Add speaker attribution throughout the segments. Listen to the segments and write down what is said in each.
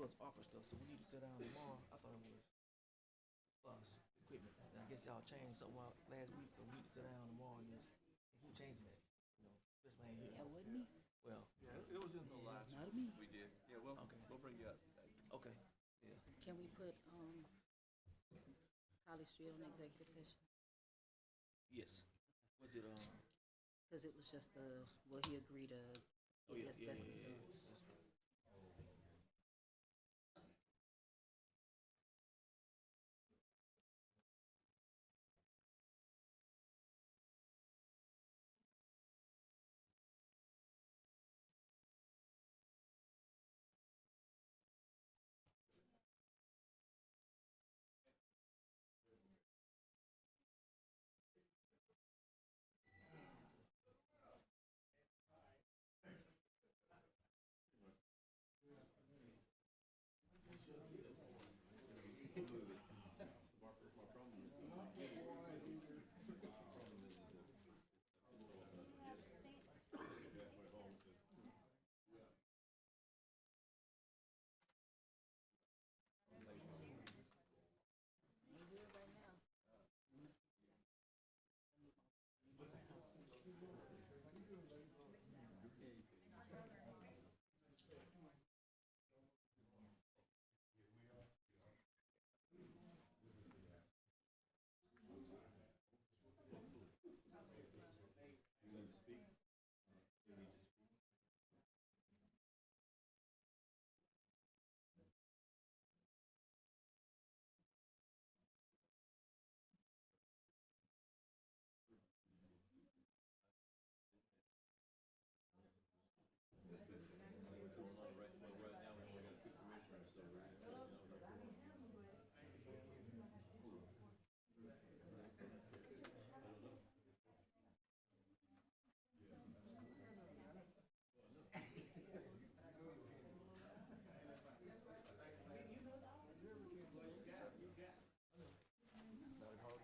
Speaker 1: was offer stuff, so we need to sit down tomorrow. I thought it was equipment. And I guess y'all changed something out last week, so we need to sit down tomorrow and just keep changing that. You know, especially ain't here.
Speaker 2: That wasn't me.
Speaker 1: Well,
Speaker 3: Yeah, it was in the last
Speaker 2: Not
Speaker 3: one.
Speaker 2: me.
Speaker 3: We did. Yeah, well,
Speaker 1: okay,
Speaker 3: we'll bring you up to date.
Speaker 1: okay, yeah,
Speaker 2: Can we put College Street on executive session?
Speaker 1: yes. Was it
Speaker 2: Because it was just will he agree to
Speaker 1: Oh yeah,
Speaker 2: get
Speaker 1: yeah,
Speaker 2: asbestos
Speaker 1: yeah,
Speaker 2: done?
Speaker 1: yeah. That's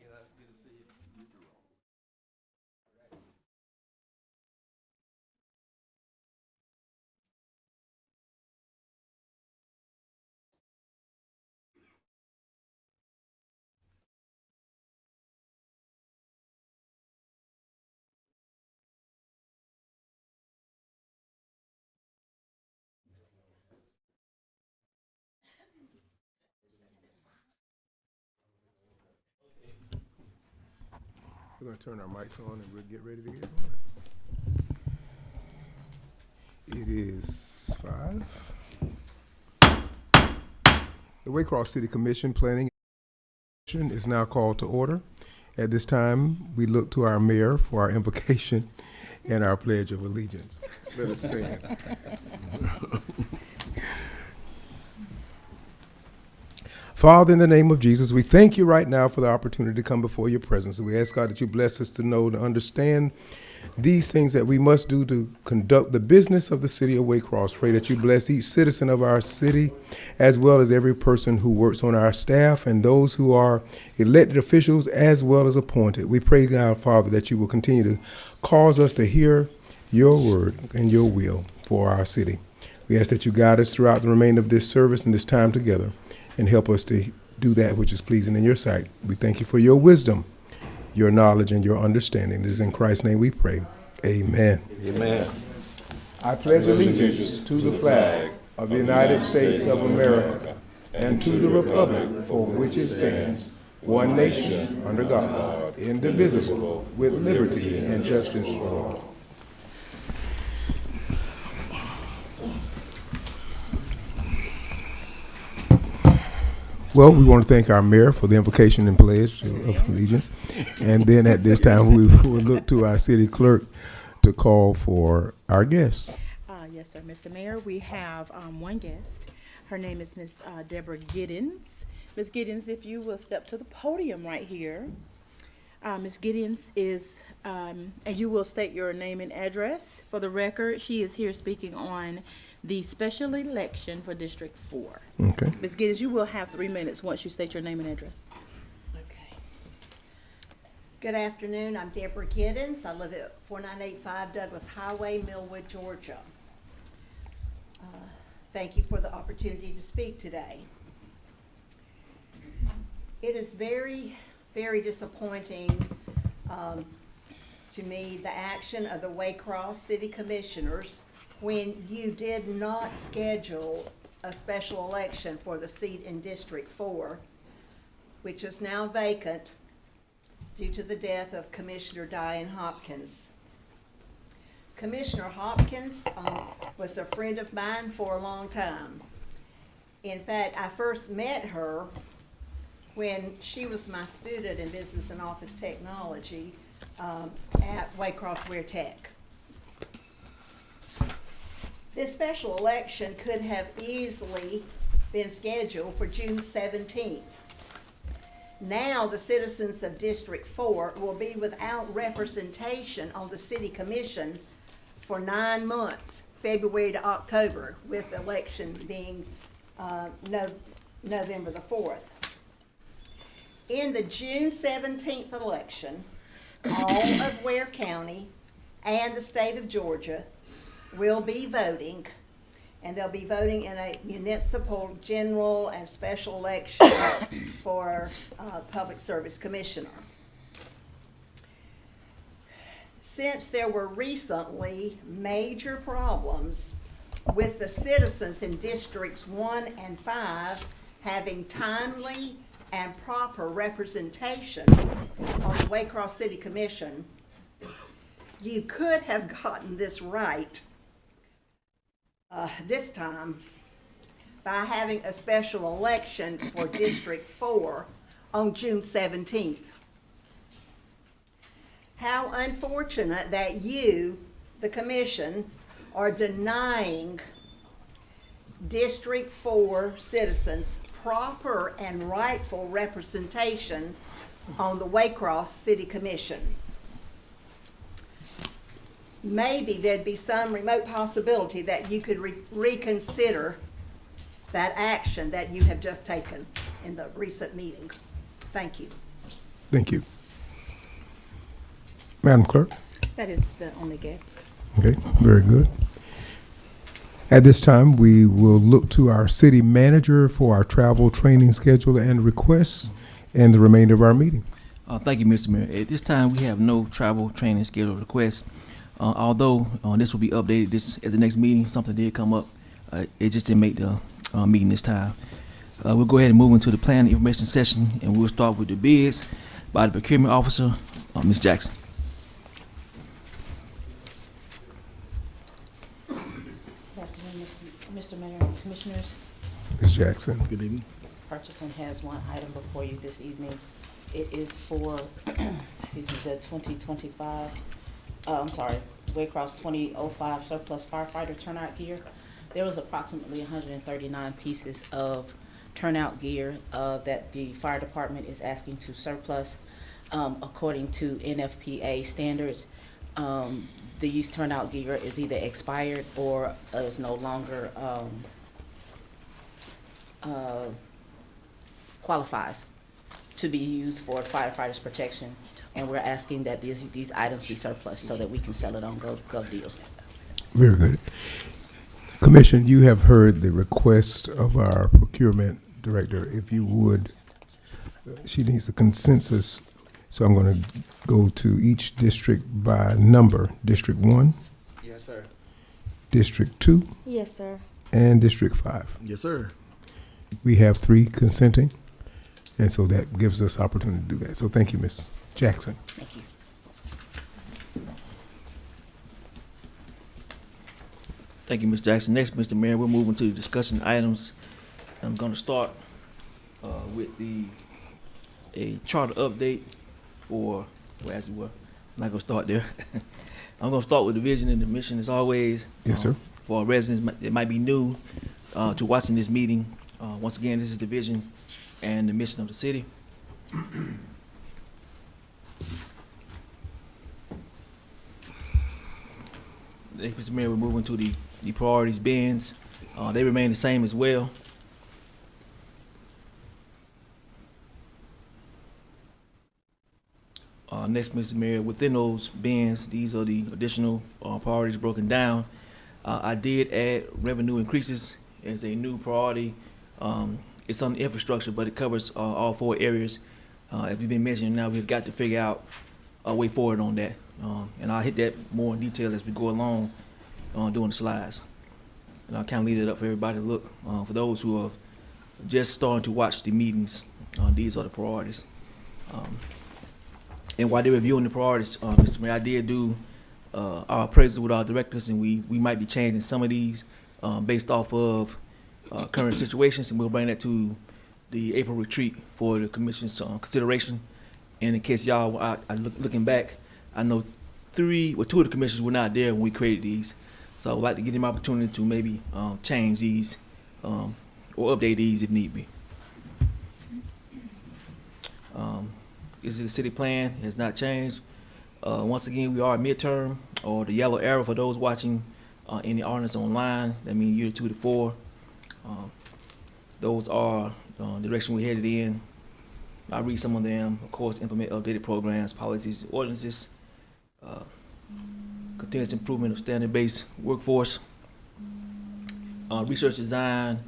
Speaker 1: right.
Speaker 3: Good to see you.
Speaker 4: We're going to turn our mics on and we'll get ready to get on. It is 5. The Waycross City Commission Planning is now called to order. At this time, we look to our mayor for our invocation and our pledge of allegiance. Let us stand. Father, in the name of Jesus, we thank you right now for the opportunity to come before your presence. We ask, God, that you bless us to know, to understand these things that we must do to conduct the business of the city of Waycross. Pray that you bless each citizen of our city, as well as every person who works on our staff and those who are elected officials as well as appointed. We pray now, Father, that you will continue to cause us to hear your word and your will for our city. We ask that you guide us throughout the remainder of this service and this time together, and help us to do that which is pleasing in your sight. We thank you for your wisdom, your knowledge, and your understanding. It is in Christ's name we pray. Amen.
Speaker 3: Amen.
Speaker 4: I pledge allegiance to the flag of the United States of America and to the republic for which it stands, one nation, under God, indivisible, with liberty and justice for all. Well, we want to thank our mayor for the invocation and pledge of allegiance. And then at this time, we will look to our city clerk to call for our guests.
Speaker 5: Yes, sir, Mr. Mayor. We have one guest. Her name is Miss Deborah Giddens. Miss Giddens, if you will step to the podium right here. Miss Giddens is, and you will state your name and address for the record. She is here speaking on the special election for District 4.
Speaker 4: Okay.
Speaker 5: Ms. Giddens, you will have 3 minutes once you state your name and address.
Speaker 6: Okay. Good afternoon. I'm Deborah Giddens. I live at 4985 Douglas Highway, Millwood, Georgia. Thank you for the opportunity to speak today. It is very, very disappointing to me, the action of the Waycross City Commissioners when you did not schedule a special election for the seat in District 4, which is now vacant due to the death of Commissioner Diane Hopkins. Commissioner Hopkins was a friend of mine for a long time. In fact, I first met her when she was my student in Business and Office Technology at Waycross Weir Tech. This special election could have easily been scheduled for June 17th. Now the citizens of District 4 will be without representation on the City Commission for 9 months, February to October, with the election being November the 4th. In the June 17th election, all of Ware County and the state of Georgia will be voting, and they'll be voting in a municipal general and special election for public service commissioner. Since there were recently major problems with the citizens in Districts 1 and 5 having timely and proper representation on the Waycross City Commission, you could have gotten this right this time by having a special election for District 4 on June 17th. How unfortunate that you, the commission, are denying District 4 citizens proper and rightful representation on the Waycross City Commission. Maybe there'd be some remote possibility that you could reconsider that action that you have just taken in the recent meeting. Thank you.
Speaker 4: Thank you. Madam Clerk?
Speaker 5: That is the only guest.
Speaker 4: Okay, very good. At this time, we will look to our city manager for our travel training schedule and requests and the remainder of our meeting.
Speaker 1: Thank you, Mr. Mayor. At this time, we have no travel training schedule requests. Although this will be updated at the next meeting, something did come up. It just didn't make the meeting this time. We'll go ahead and move into the planning information session, and we'll start with the bids by the procurement officer, Ms. Jackson.
Speaker 2: Good afternoon, Mr. Mayor and Commissioners.
Speaker 4: Ms. Jackson.
Speaker 1: Good evening.
Speaker 2: Purchasing has one item before you this evening. It is for, excuse me, the 2025, Waycross 2005 surplus firefighter turnout gear. There was approximately 139 pieces of turnout gear that the fire department is asking to surplus according to NFPA standards. These turnout gear is either expired or is no longer qualifies to be used for firefighters' protection, and we're asking that these items be surplus so that we can sell it on Gov Deals.
Speaker 4: Very good. Commission, you have heard the request of our procurement director. If you would, she needs a consensus, so I'm going to go to each district by number. District 1,
Speaker 7: Yes, sir.
Speaker 4: District 2,
Speaker 5: Yes, sir.
Speaker 4: and District 5.
Speaker 7: Yes, sir.
Speaker 4: We have 3 consenting, and so that gives us opportunity to do that. So thank you, Ms. Jackson.
Speaker 2: Thank you.
Speaker 1: Thank you, Ms. Jackson. Next, Mr. Mayor, we're moving to discussion items. I'm going to start with a charter update for, well, as it were, I'm not going to start there. I'm going to start with the vision and the mission, as always.
Speaker 4: Yes, sir.
Speaker 1: For our residents that might be new to watching this meeting, once again, this is the vision and the mission of the city. Next, Mr. Mayor, we're moving to the priorities bins. They remain the same as well. Next, Mr. Mayor, within those bins, these are the additional priorities broken down. I did add revenue increases is a new priority. It's on infrastructure, but it covers all 4 areas. As we've been mentioning, now we've got to figure out a way forward on that. And I'll hit that more in detail as we go along doing the slides. And I'll kind of leave it up for everybody to look. For those who are just starting to watch the meetings, these are the priorities. And while they're reviewing the priorities, Mr. Mayor, I did do our appraisal with our directors, and we might be changing some of these based off of current situations, and we'll bring that to the April retreat for the commission's consideration. And in case y'all, looking back, I know 2 of the commissioners were not there when we created these. So I would like to give them opportunity to maybe change these or update these if need be. This is the city plan, it has not changed. Once again, we are midterm, or the yellow arrow for those watching in the audience online. That means year 2 to 4. Those are the direction we're headed in. I'll read some of them. Of course, implement updated programs, policies, ordinances, continuous improvement of standard-based workforce, research design,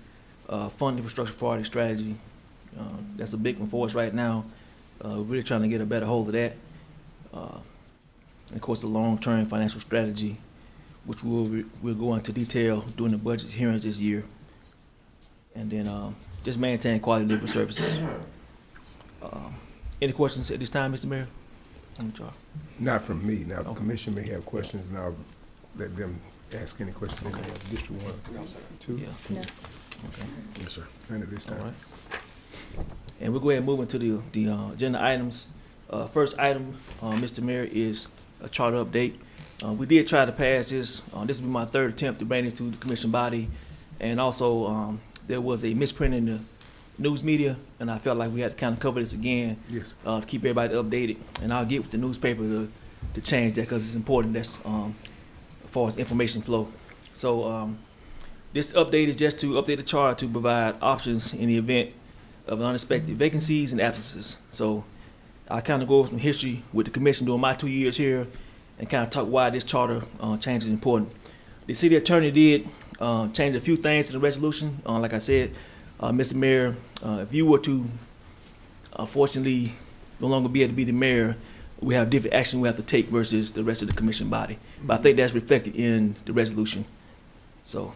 Speaker 1: fund infrastructure priority strategy. That's a big one for us right now. We're really trying to get a better hold of that. And of course, the long-term financial strategy, which we'll go into detail during the budget hearings this year. And then just maintain quality delivery services. Any questions at this time, Mr. Mayor?
Speaker 4: Not from me. Now, the
Speaker 1: Okay.
Speaker 4: commission may have questions, and I'll let them ask any questions they may have. District 1, 2?
Speaker 1: Yeah.
Speaker 5: No.
Speaker 1: Okay.
Speaker 4: Yes, sir. None at this
Speaker 1: All
Speaker 4: time.
Speaker 1: right. And we'll go ahead and move into the agenda items. First item, Mr. Mayor, is a charter update. We did try to pass this. This will be my 3rd attempt to bring this to the commission body. And also, there was a misprint in the news media, and I felt like we had to kind of cover this again
Speaker 4: Yes.
Speaker 1: to keep everybody updated. And I'll get with the newspaper to change that because it's important. That's as far as information flow. So this update is just to update the charter to provide options in the event of unexpected vacancies and absences. So I kind of go over some history with the commission during my 2 years here and kind of talk why this charter change is important. The city attorney did change a few things to the resolution. Like I said, Mr. Mayor, if you were to unfortunately no longer be able to be the mayor, we have different action we have to take versus the rest of the commission body. But I think that's reflected in the resolution. So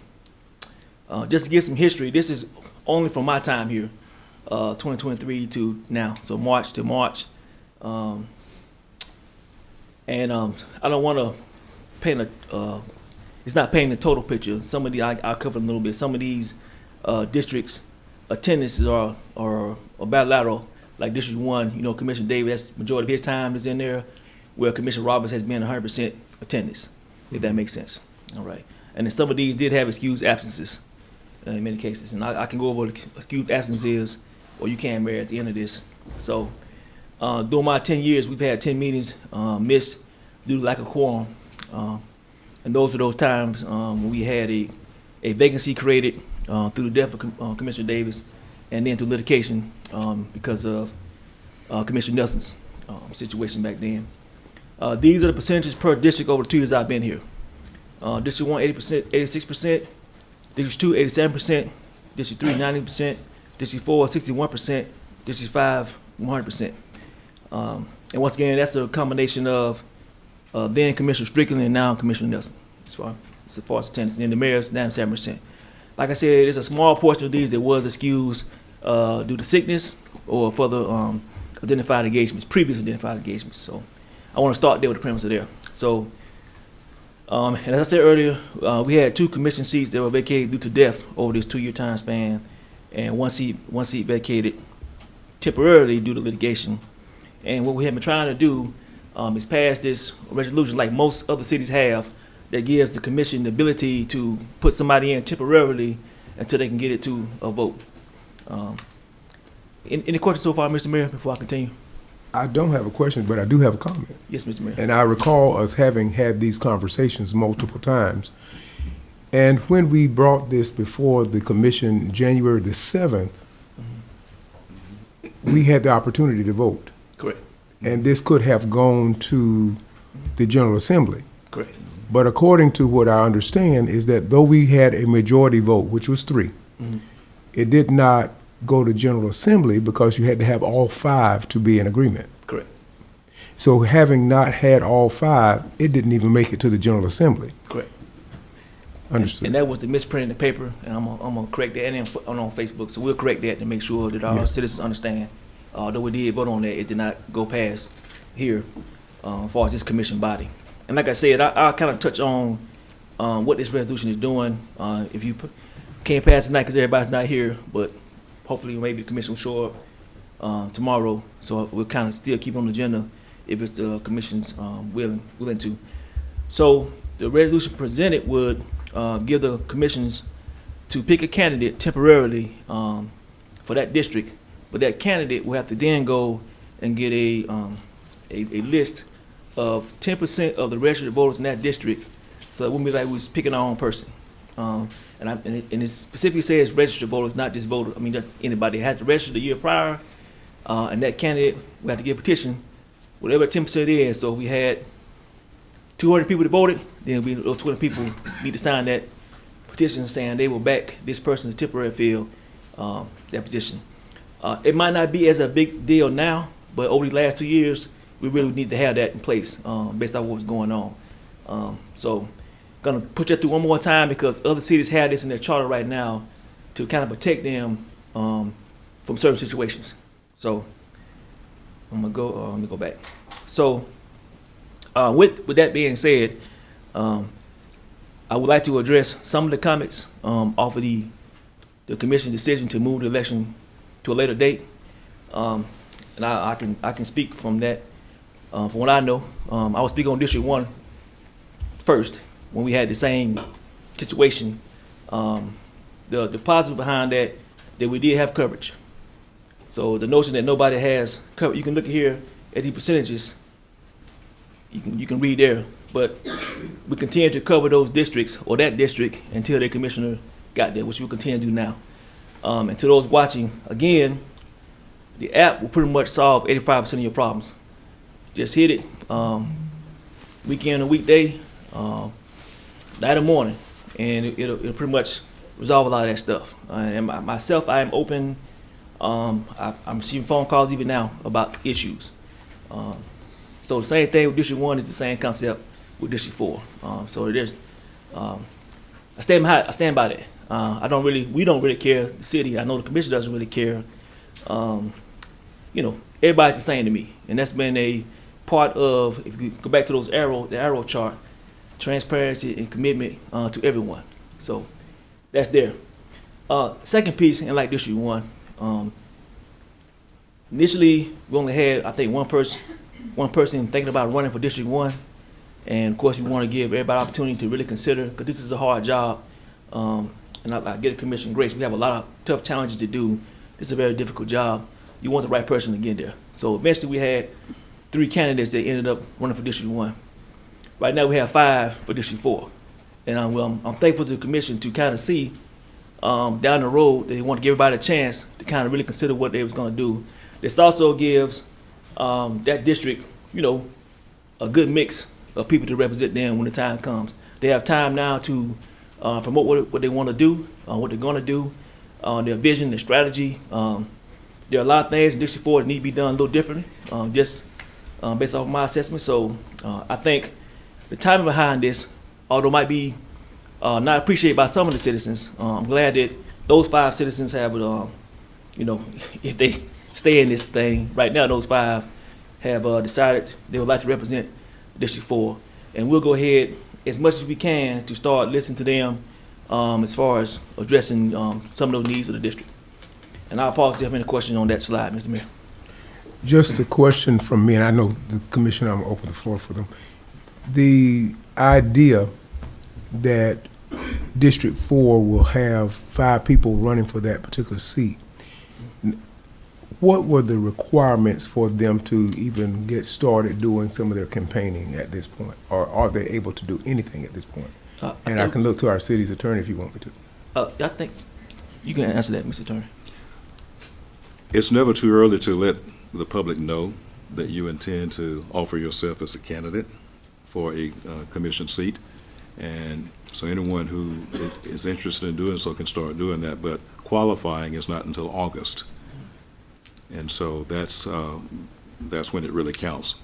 Speaker 1: just to give some history, this is only from my time here, 2023 to now, so March to March. I don't want to paint it's not painting the total picture. Some of the, I'll cover a little bit. Some of these districts' attendances are bilateral. Like District 1, Commissioner Davis, that's majority of his time is in there, where Commissioner Roberts has been 100% attendance, if that makes sense. All right. And then some of these did have excused absences in many cases. And I can go over what excused absences, or you can, Mayor, at the end of this. So during my 10 years, we've had 10 meetings missed due to lack of quorum. And those were those times when we had a vacancy created through the death of Commissioner Davis, and then through litigation because of Commissioner Nelson's situation back then. These are the percentages per district over the 2 years I've been here. District 1, 80%, 86%. District 2, 87%. District 3, 90%. District 4, 61%. District 5, 100%. And once again, that's a combination of then Commissioner Strickland and now Commissioner Nelson, as far as attendance. And then the mayor's 97%. Like I said, there's a small portion of these that was excused due to sickness or further identified engagements, previous identified engagements. So I want to start there with the premise there. So, and as I said earlier, we had 2 commission seats that were vacated due to death over this 2-year time span, and one seat vacated temporarily due to litigation. And what we have been trying to do is pass this resolution, like most other cities have, that gives the commission the ability to put somebody in temporarily until they can get it to a vote. Any questions so far, Mr. Mayor, before I continue?
Speaker 4: I don't have a question, but I do have a comment.
Speaker 1: Yes, Mr. Mayor.
Speaker 4: And I recall us having had these conversations multiple times. And when we brought this before the commission January the 7th, we had the opportunity to vote.
Speaker 1: Correct.
Speaker 4: And this could have gone to the General Assembly.
Speaker 1: Correct.
Speaker 4: But according to what I understand is that though we had a majority vote, which was 3, it did not go to General Assembly because you had to have all 5 to be in agreement.
Speaker 1: Correct.
Speaker 4: So having not had all 5, it didn't even make it to the General Assembly.
Speaker 1: Correct.
Speaker 4: Understood.
Speaker 1: And that was the misprint in the paper, and I'm gonna correct that, and then on Facebook, so we'll correct that to make sure that our citizens understand. Though we did vote on that, it did not go past here, as far as this commission body. And like I said, I'll kind of touch on what this resolution is doing. If you can't pass tonight because everybody's not here, but hopefully maybe the commission will show up tomorrow, so we'll kind of still keep on the agenda if it's the commission's willing to. So the resolution presented would give the commissions to pick a candidate temporarily for that district, but that candidate will have to then go and get a list of 10% of the registered voters in that district, so it wouldn't be like we was picking our own person. And it specifically says registered voters, not just voters. I mean, just anybody has to register the year prior, and that candidate will have to get a petition, whatever 10% is. So if we had 200 people that voted, then those 200 people need to sign that petition saying they will back this person to temporary fill that position. It might not be as a big deal now, but over the last 2 years, we really need to have that in place based on what's going on. So gonna put that through one more time because other cities have this in their charter right now to kind of protect them from certain situations. So I'm gonna go, let me go back. So with that being said, I would like to address some of the comments off of the commission's decision to move the election to a later date. And I can speak from that. From what I know, I was speaking on District 1 first when we had the same situation. The positive behind that we did have coverage. So the notion that nobody has coverage, you can look here at the percentages. You can read there, but we continue to cover those districts or that district until their commissioner got there, which we'll continue to do now. And to those watching, again, the app will pretty much solve 85% of your problems. Just hit it, weekend or weekday, night or morning, and it'll pretty much resolve a lot of that stuff. And myself, I am open. I'm receiving phone calls even now about issues. So the same thing with District 1 is the same concept with District 4. So there's, I stand by that. We don't really care. The city, I know the commission doesn't really care. Everybody's the same to me, and that's been a part of, if you go back to the arrow chart, transparency and commitment to everyone. So that's there. Second piece, and like District 1, initially we only had, I think, one person thinking about running for District 1, and of course we want to give everybody opportunity to really consider, because this is a hard job, and I get a commission grace. We have a lot of tough challenges to do. It's a very difficult job. You want the right person to get there. So eventually we had 3 candidates that ended up running for District 1. Right now we have 5 for District 4. And I'm thankful to the commission to kind of see down the road they want to give everybody a chance to kind of really consider what they was going to do. This also gives that district, a good mix of people to represent them when the time comes. They have time now to promote what they want to do, what they're going to do, their vision, their strategy. There are a lot of things in District 4 that need to be done a little differently, just based off my assessment. So I think the timing behind this, although might be not appreciated by some of the citizens, I'm glad that those 5 citizens have, if they stay in this thing, right now those 5 have decided they would like to represent District 4. And we'll go ahead as much as we can to start listening to them as far as addressing some of those needs of the district. And I'll pause if you have any questions on that slide, Mr. Mayor.
Speaker 4: Just a question from me, and I know the commissioner, I'm open the floor for them. The idea that District 4 will have 5 people running for that particular seat, what were the requirements for them to even get started doing some of their campaigning at this point? Or are they able to do anything at this point? And I can look to our city's attorney if you want me to.
Speaker 1: I think you can answer that, Mr. Attorney.
Speaker 7: It's never too early to let the public know that you intend to offer yourself as a candidate for a commission seat. And so anyone who is interested in doing so can start doing that, but qualifying is not until August. And so that's when it really counts,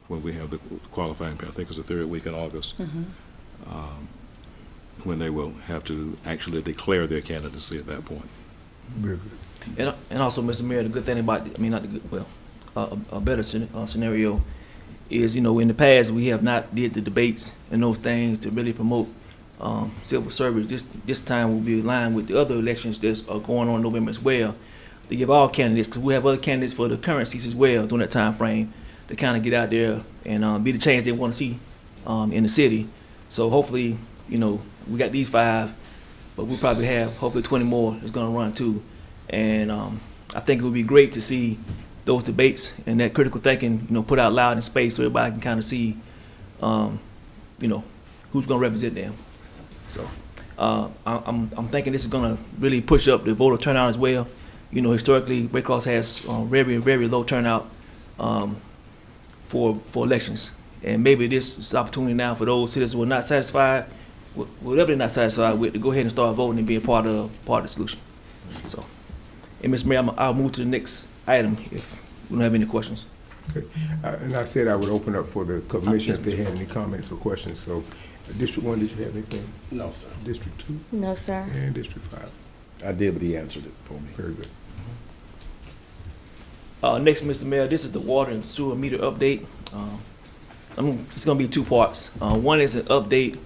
Speaker 7: when we have the qualifying period. I think it's the third week in August, when they will have to actually declare their candidacy at that point.
Speaker 4: Very good.
Speaker 1: And also, Mr. Mayor, the good thing about, I mean, not the good, well, a better scenario is, in the past, we have not did the debates and those things to really promote civil service. This time will be aligned with the other elections that are going on in November as well, to give all candidates, because we have other candidates for the current seats as well during that time frame, to kind of get out there and be the change they want to see in the city. So hopefully, we got these 5, but we'll probably have hopefully 20 more that's going to run too. And I think it would be great to see those debates and that critical thinking, put out loud in space so everybody can kind of see, who's going to represent them. So I'm thinking this is going to really push up the voter turnout as well. Historically, Waycross has very, very low turnout for elections. And maybe this is an opportunity now for those citizens who are not satisfied, whatever they're not satisfied with, to go ahead and start voting and being part of the solution. So, and Mr. Mayor, I'll move to the next item if we don't have any questions.
Speaker 4: Okay. And I said I would open up for the commission if they had any comments or questions. So, District 1, did you have anything?
Speaker 8: No, sir.
Speaker 4: District 2
Speaker 9: No, sir.
Speaker 4: and District 5.
Speaker 8: I did, but he answered it for me.
Speaker 4: Very good.
Speaker 1: Next, Mr. Mayor, this is the water and sewer meter update. It's going to be 2 parts. One is an update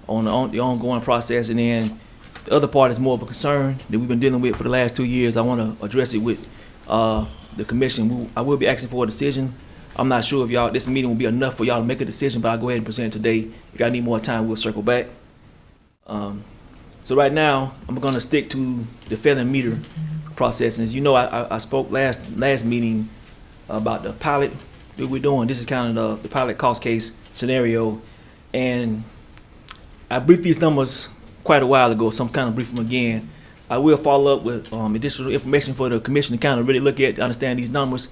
Speaker 1: on the ongoing process, and then the other part is more of a concern that we've been dealing with for the last 2 years. I want to address it with the commission. I will be asking for a decision. I'm not sure if this meeting will be enough for y'all to make a decision, but I'll go ahead and present it today. If y'all need more time, we'll circle back. So right now, I'm going to stick to the failing meter process. And as you know, I spoke last meeting about the pilot that we're doing. This is kind of the pilot cost case scenario. And I briefed these numbers quite a while ago, so I'm kind of brief them again. I will follow up with additional information for the commission to kind of really look at, to understand these numbers.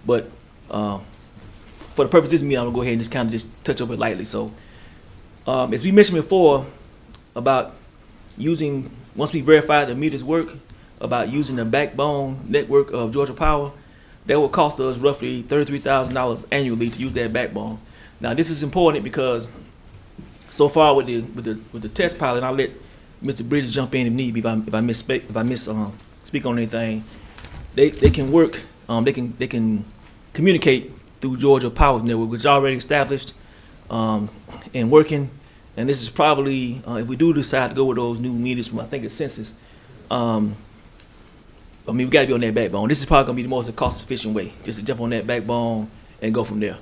Speaker 1: But for the purpose of this meeting, I'm going to go ahead and just kind of just touch over it lightly. So as we mentioned before about using, once we verify the meters work, about using the backbone network of Georgia Power, that will cost us roughly $33,000 annually to use that backbone. Now this is important because so far with the test pilot, I'll let Mr. Bridges jump in if need be if I speak on anything. They can work. They can communicate through Georgia Power network, which is already established and working. And this is probably if we do decide to go with those new meters from, I think it's Census. We got to be on that backbone. This is probably going to be the most cost-efficient way, just to jump on that backbone and go from there.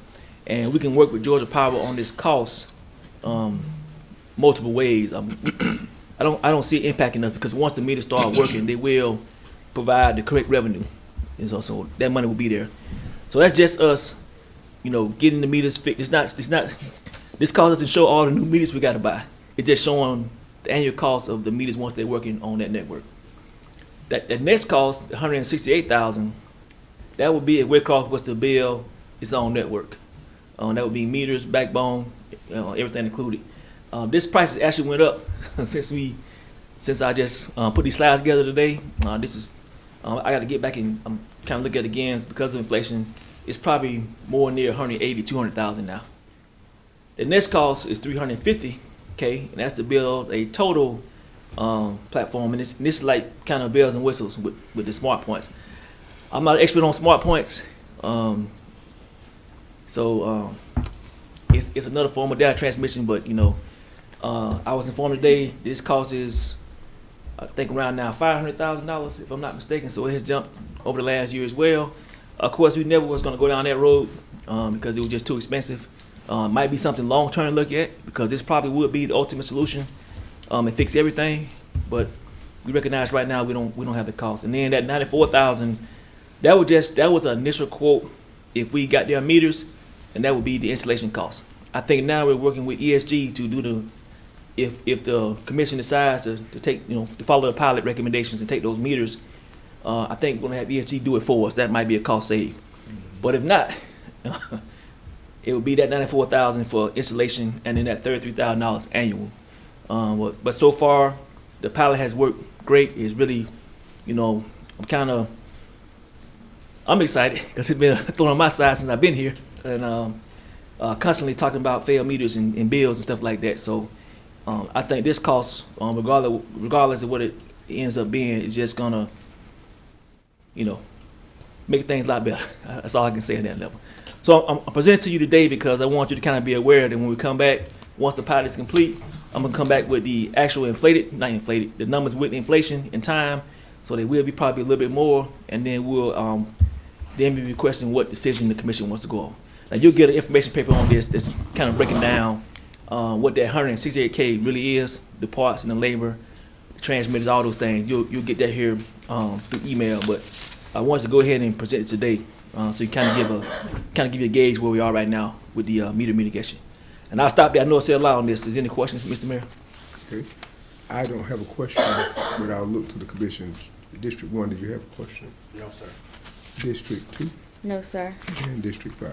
Speaker 1: And we can work with Georgia Power on this cost multiple ways. I don't see it impacting us because once the meters start working, they will provide the correct revenue, and so that money will be there. So that's just us, getting the meters fixed. It's not. This cost doesn't show all the new meters we got to buy. It's just showing the annual cost of the meters once they're working on that network. That next cost, $168,000, that would be if Waycross was to build its own network. That would be meters, backbone, everything included. This price actually went up since I just put these slides together today. I got to get back and kind of look at it again because of inflation. It's probably more near $180,000-$200,000 now. The next cost is $350K, and that's to build a total platform, and this is like kind of bells and whistles with the smart points. I'm not an expert on smart points, so it's another form of data transmission. But I was informed today this cost is, I think, around now $500,000 if I'm not mistaken. So it has jumped over the last year as well. Of course, we never was going to go down that road because it was just too expensive. Might be something long term to look at because this probably would be the ultimate solution. And fix everything, but we recognize right now we don't have the cost. And then that $94,000, that was an initial quote if we got their meters, and that would be the installation cost. I think now we're working with ESG to do if the commission decides to take to follow the pilot recommendations and take those meters, I think we're gonna have ESG do it for us. That might be a cost save. But if not, it would be that $94,000 for installation, and then that $33,000 annual. But so far, the pilot has worked great. It's really, you know, I'm excited because it's been a thorn on my side since I've been here, and constantly talking about failed meters and bills and stuff like that. So I think this cost, regardless of what it ends up being, is just gonna, you know, make things a lot better. That's all I can say at that level. So I'm presenting to you today because I want you to kind of be aware that when we come back, once the pilot is complete, I'm gonna come back with the actual the numbers with inflation in time. So they will be probably a little bit more, and then we'll then be requesting what decision the commission wants to go on. Now you'll get an information paper on this that's kind of breaking down what that 168K really is, the parts and the labor, the transmitters, all those things. You'll get that here through email, but I wanted to go ahead and present it today, so you kind of give you a gauge where we are right now with the meter mitigation. And I'll stop there. I know I said a lot on this. Is there any questions, Mr. Mayor?
Speaker 4: Okay. I don't have a question, but I'll look to the commissions. District 1, did you have a question?
Speaker 8: No, sir.
Speaker 4: District 2
Speaker 9: No, sir.
Speaker 4: and District 5.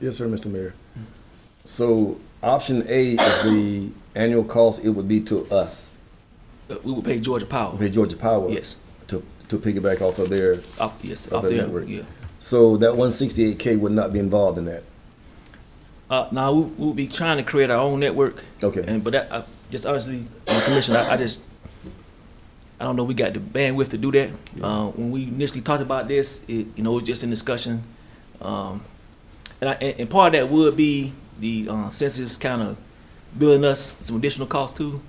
Speaker 8: Yes, sir, Mr. Mayor. So option A is the annual cost, it would be to us,
Speaker 1: We will pay Georgia Power.
Speaker 8: pay Georgia Power.
Speaker 1: Yes.
Speaker 8: To piggyback off of their,
Speaker 1: Off
Speaker 8: their
Speaker 1: there.
Speaker 8: network.
Speaker 1: Yeah.
Speaker 8: So that 168K would not be involved in that.
Speaker 1: Now we'll be trying to create our own network.
Speaker 8: Okay.
Speaker 1: But that, just honestly, Commissioner, I don't know if we got the bandwidth to do that. When we initially talked about this, it was just in discussion. And part of that would be the census kind of billing us some additional costs too.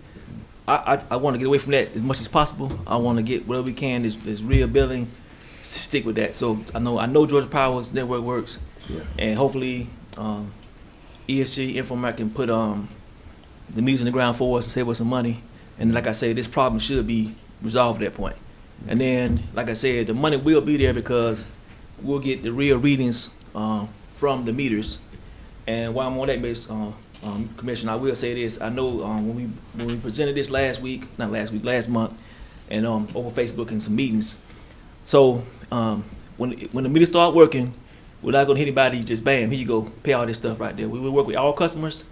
Speaker 1: I want to get away from that as much as possible. I want to get whatever we can is real billing, stick with that. So I know Georgia Power's network works,
Speaker 8: Yeah.
Speaker 1: and hopefully ESG Infomark can put the meters in the ground for us and save us some money. And like I say, this problem should be resolved at that point. And then, like I said, the money will be there because we'll get the real readings from the meters. And while I'm on that base, Commissioner, I will say this. I know when we presented this last month, and over Facebook and some meetings. So when the meters start working, we're not gonna hit anybody just bam, here you go, pay all this stuff right there. We will work with all customers.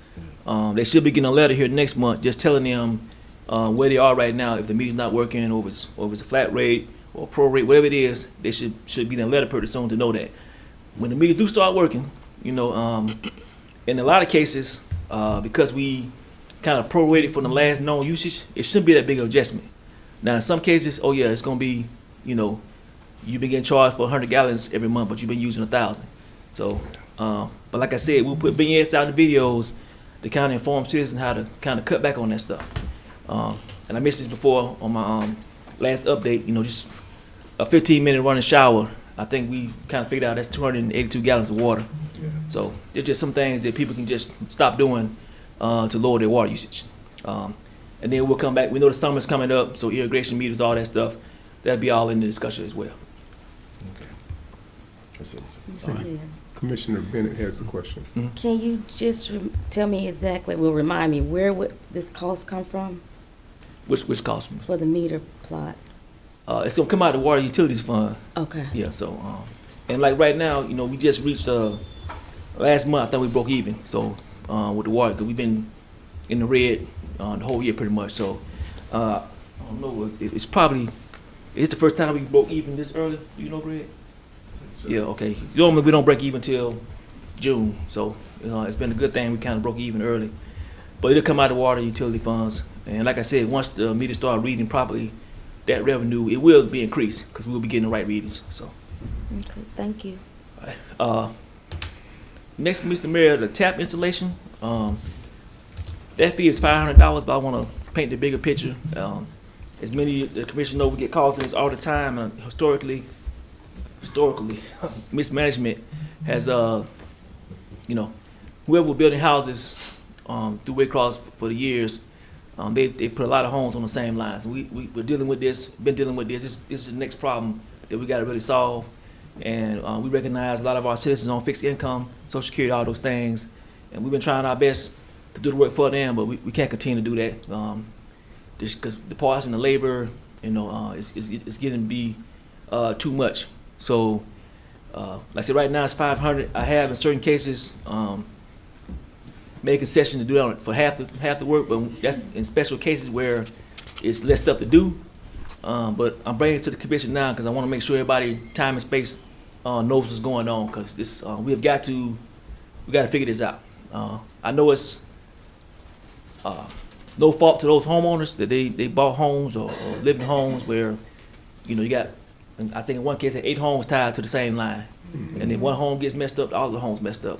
Speaker 1: They should be getting a letter here next month just telling them where they are right now. If the meter's not working, or if it's a flat rate or pro rate, whatever it is, they should be in a letter pretty soon to know that when the meters do start working, in a lot of cases, because we kind of prorated from the last known usage, it shouldn't be that big of adjustment. Now in some cases, oh yeah, it's gonna be, you've been getting charged for 100 gallons every month, but you've been using 1,000. So, but like I said, we'll put vignettes out in the videos to kind of inform citizens how to kind of cut back on that stuff. And I mentioned this before on my last update, just a 15-minute running shower. I think we kind of figured out that's 282 gallons of water.
Speaker 8: Yeah.
Speaker 1: So there's just some things that people can just stop doing to lower their water usage. And then we'll come back. We know the summer's coming up, so irrigation meters, all that stuff, that'll be all in the discussion as well.
Speaker 8: Okay. That's it.
Speaker 9: Mr. Mayor,
Speaker 4: Commissioner Bennett has a question.
Speaker 9: can you just tell me exactly, remind me, where would this cost come from
Speaker 1: Which costs?
Speaker 9: for the meter plot?
Speaker 1: It's gonna come out of the water utilities fund.
Speaker 9: Okay.
Speaker 1: Yeah. So, and like right now, we just reached last month. I think we broke even. So with the water, because we've been in the red the whole year pretty much. So I don't know. It's the first time we broke even this early. Do you know, Greg? Yeah. Okay. Normally we don't break even till June. So it's been a good thing we kind of broke even early. But it'll come out of water utility funds. And like I said, once the meters start reading properly, that revenue, it will be increased because we'll be getting the right readings. So
Speaker 9: Okay, thank you.
Speaker 1: next, Mr. Mayor, the tap installation. That fee is $500, but I want to paint the bigger picture. As many of the commission know, we get calls on this all the time. And historically, mismanagement has, whoever was building houses through Waycross for the years, they put a lot of homes on the same lines. We're dealing with this, been dealing with this. This is the next problem that we got to really solve. And we recognize a lot of our citizens on fixed income, Social Security, all those things. And we've been trying our best to do the work for them, but we can't continue to do that. Just because the parts and the labor, it's getting to be too much. So, like I said, right now it's $500. I have in certain cases make a concession to do that for half the work, but that's in special cases where it's less stuff to do. But I'm bringing it to the commission now because I want to make sure everybody, time and space, knows what's going on, because this we got to figure this out. I know it's no fault to those homeowners that they bought homes or live in homes where, you know, you got, and I think in one case, 8 homes tied to the same line. And if one home gets messed up, all the homes messed up.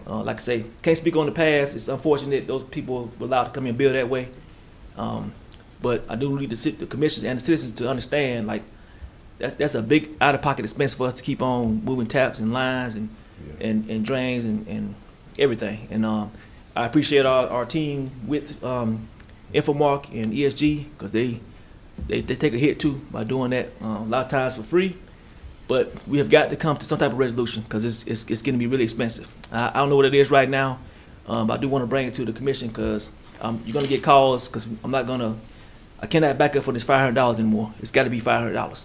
Speaker 1: Like I say, can't speak on the past. It's unfortunate those people were allowed to come in and build that way. But I do need the commissioners and the citizens to understand, like, that's a big out-of-pocket expense for us to keep on moving taps and lines and drains and everything. And I appreciate our team with Infomark and ESG, because they take a hit too by doing that a lot of times for free. But we have got to come to some type of resolution, because it's going to be really expensive. I don't know what it is right now, but I do want to bring it to the commission, because you're going to get calls, because I cannot back up for this $500 anymore. It's got to be $500.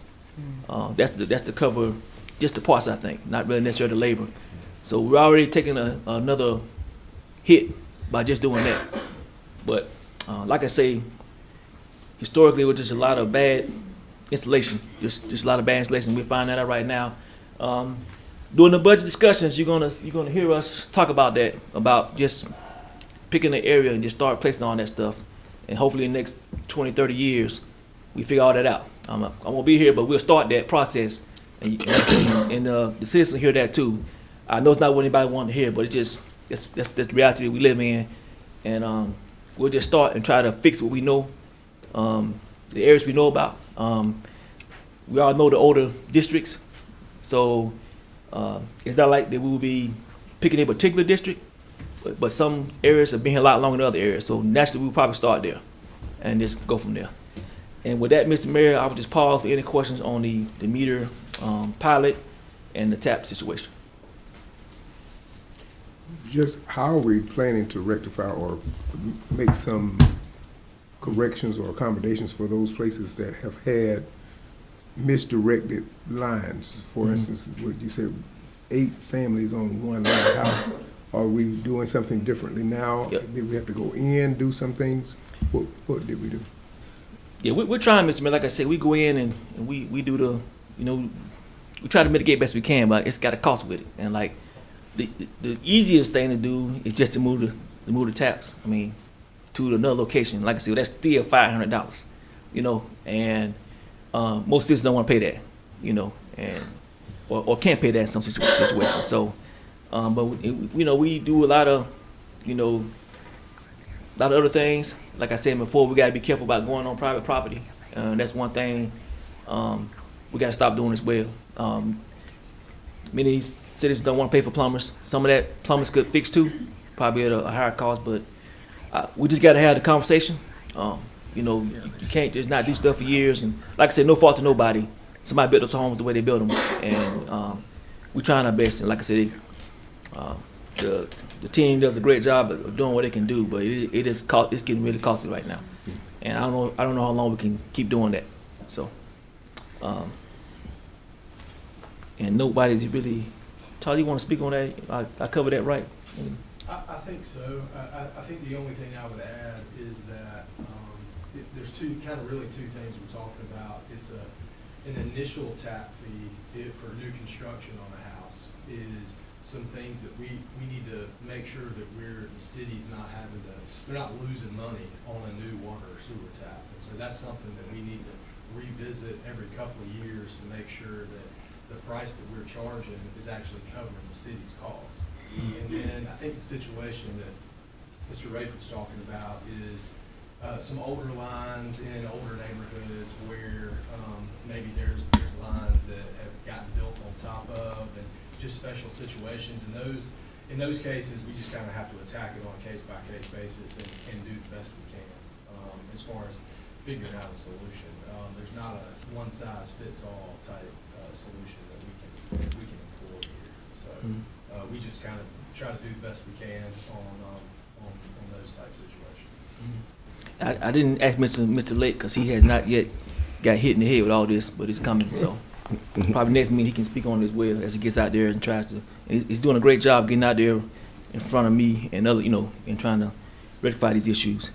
Speaker 1: That's to cover just the parts, I think, not really necessarily the labor. So we're already taking another hit by just doing that. But like I say, historically, it was just a lot of bad installation, just a lot of bad installation. We're finding that out right now. During the budget discussions, you're gonna hear us talk about that, about just picking an area and just start placing all that stuff. And hopefully in the next 20, 30 years, we figure all that out. I won't be here, but we'll start that process. And the citizens hear that too. I know it's not what anybody wanted to hear, but that's the reality that we live in. And we'll just start and try to fix what we know, the areas we know about. We all know the older districts, so it's not like that we will be picking a particular district, but some areas have been here a lot longer than other areas, so naturally we'll probably start there and just go from there. And with that, Mr. Mayor, I would just pause for any questions on the meter pilot and the tap situation.
Speaker 4: Just how are we planning to rectify or make some corrections or accommodations for those places that have had misdirected lines? For instance, what you said, 8 families on one line. How are we doing something differently now?
Speaker 1: Yep.
Speaker 4: Did we have to go in, do some things? What did we do?
Speaker 1: Yeah, we're trying, Mr. Mayor. Like I said, we go in and we do the, you know, we try to mitigate best we can, but it's got a cost with it. And like the easiest thing to do is just to move the taps. I mean, to another location. Like I said, that's still $500, you know, and most citizens don't want to pay that, you know, and or can't pay that in some situations. So, but you know, we do a lot of, you know, a lot of other things. Like I said before, we got to be careful about going on private property. That's one thing we got to stop doing as well. Many cities don't want to pay for plumbers. Some of that plumbers could fix too, probably at a higher cost, but we just got to have the conversation. You know, you can't just not do stuff for years. And like I said, no fault to nobody. Somebody built those homes the way they built them, and we're trying our best. And like I said, the team does a great job of doing what they can do, but it's getting really costly right now. And I don't know how long we can keep doing that. So, and nobody's really. Todd, you want to speak on that? I covered that right.
Speaker 10: I think so. I think the only thing I would add is that there's two things we're talking about. It's an initial tap fee for new construction on a house is some things that we need to make sure that the city's not they're not losing money on a new water or sewer tap. And so that's something that we need to revisit every couple of years to make sure that the price that we're charging is actually covering the city's costs. And then I think the situation that Mr. Rayford's talking about is some older lines in older neighborhoods where maybe there's lines that have gotten built on top of, and just special situations. And in those cases, we just kind of have to attack it on a case-by-case basis and do the best we can as far as figuring out a solution. There's not a one-size-fits-all type solution that we can employ here. So we just kind of try to do the best we can on those type situations.
Speaker 1: I didn't ask Mr. Lake because he has not yet got hit in the head with all this, but it's coming. So probably next meeting he can speak on it as well as he gets out there and tries to. And he's doing a great job getting out there in front of me and other, in trying to rectify these issues.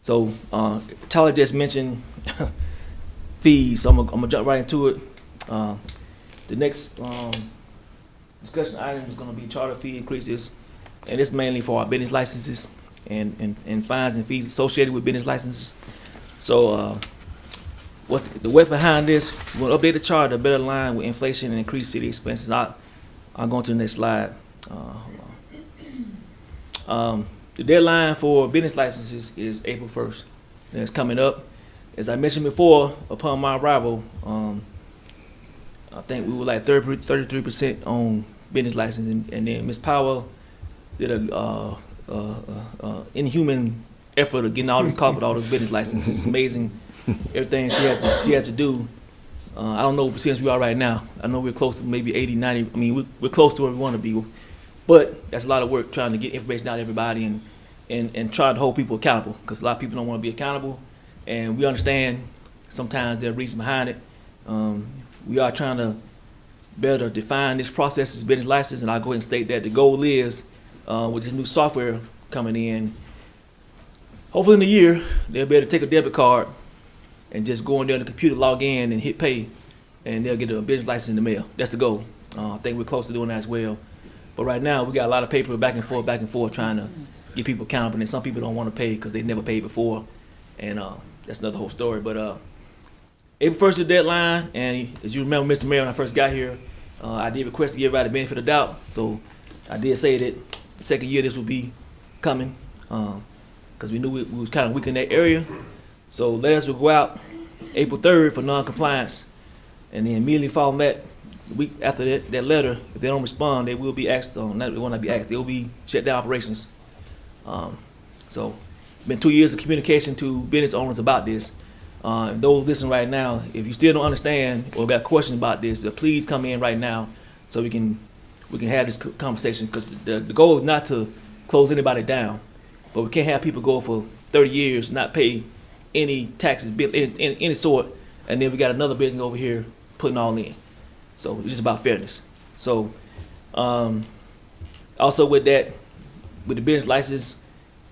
Speaker 1: So Tyler just mentioned fees, so I'm gonna jump right into it. The next discussion item is gonna be charter fee increases, and it's mainly for our business licenses and fines and fees associated with business licenses. So what's the way behind this? We're gonna update the charter to better align with inflation and increased city expenses. I'll go to the next slide. The deadline for business licenses is April 1st. And it's coming up. As I mentioned before, upon my arrival, I think we were like 33% on business license, and then Ms. Powell did a inhuman effort of getting all this caught with all those business licenses. It's amazing everything she has to do. I don't know what percentage we are right now. I know we're close to maybe 80, 90. I mean, we're close to where we want to be. But that's a lot of work trying to get information out to everybody and try to hold people accountable, because a lot of people don't want to be accountable. And we understand sometimes there's a reason behind it. We are trying to better define this process as business license, and I'll go ahead and state that the goal is, with this new software coming in, hopefully in a year, they'll be able to take a debit card and just go in there on the computer, log in, and hit pay, and they'll get a business license in the mail. That's the goal. I think we're close to doing that as well. But right now, we got a lot of paper back and forth, trying to get people accountable, and some people don't want to pay because they never paid before, and that's another whole story. But April 1st is the deadline, and as you remember, Mr. Mayor, when I first got here, I did request to give everybody the benefit of the doubt. So I did say that the second year this would be coming, because we knew we was kind of weak in that area. So letters will go out April 3rd for non-compliance, and then immediately following that, the week after that letter, if they don't respond, they will be asked, they will not be asked, they will be shut down operations. So it's been 2 years of communication to business owners about this. Those listening right now, if you still don't understand or got questions about this, please come in right now so we can have this conversation, because the goal is not to close anybody down, but we can't have people go for 30 years, not pay any taxes, any sort, and then we got another business over here putting all in. So it's just about fairness. So also with that, with the business license,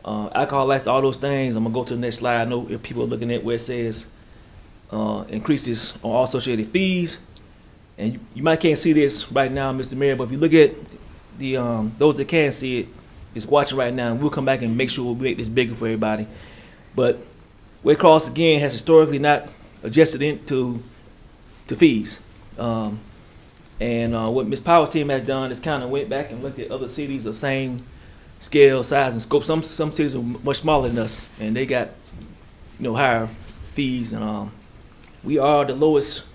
Speaker 1: alcohol license, all those things, I'm gonna go to the next slide. I know if people are looking at where it says increases on all associated fees, and you might can't see this right now, Mr. Mayor, but if you look at the those that can see it, is watching right now, and we'll come back and make sure we make this bigger for everybody. But Waycross again has historically not adjusted into fees. And what Ms. Power's team has done is kind of went back and looked at other cities of same scale, size, and scope. Some cities are much smaller than us, and they got higher fees. And we are the lowest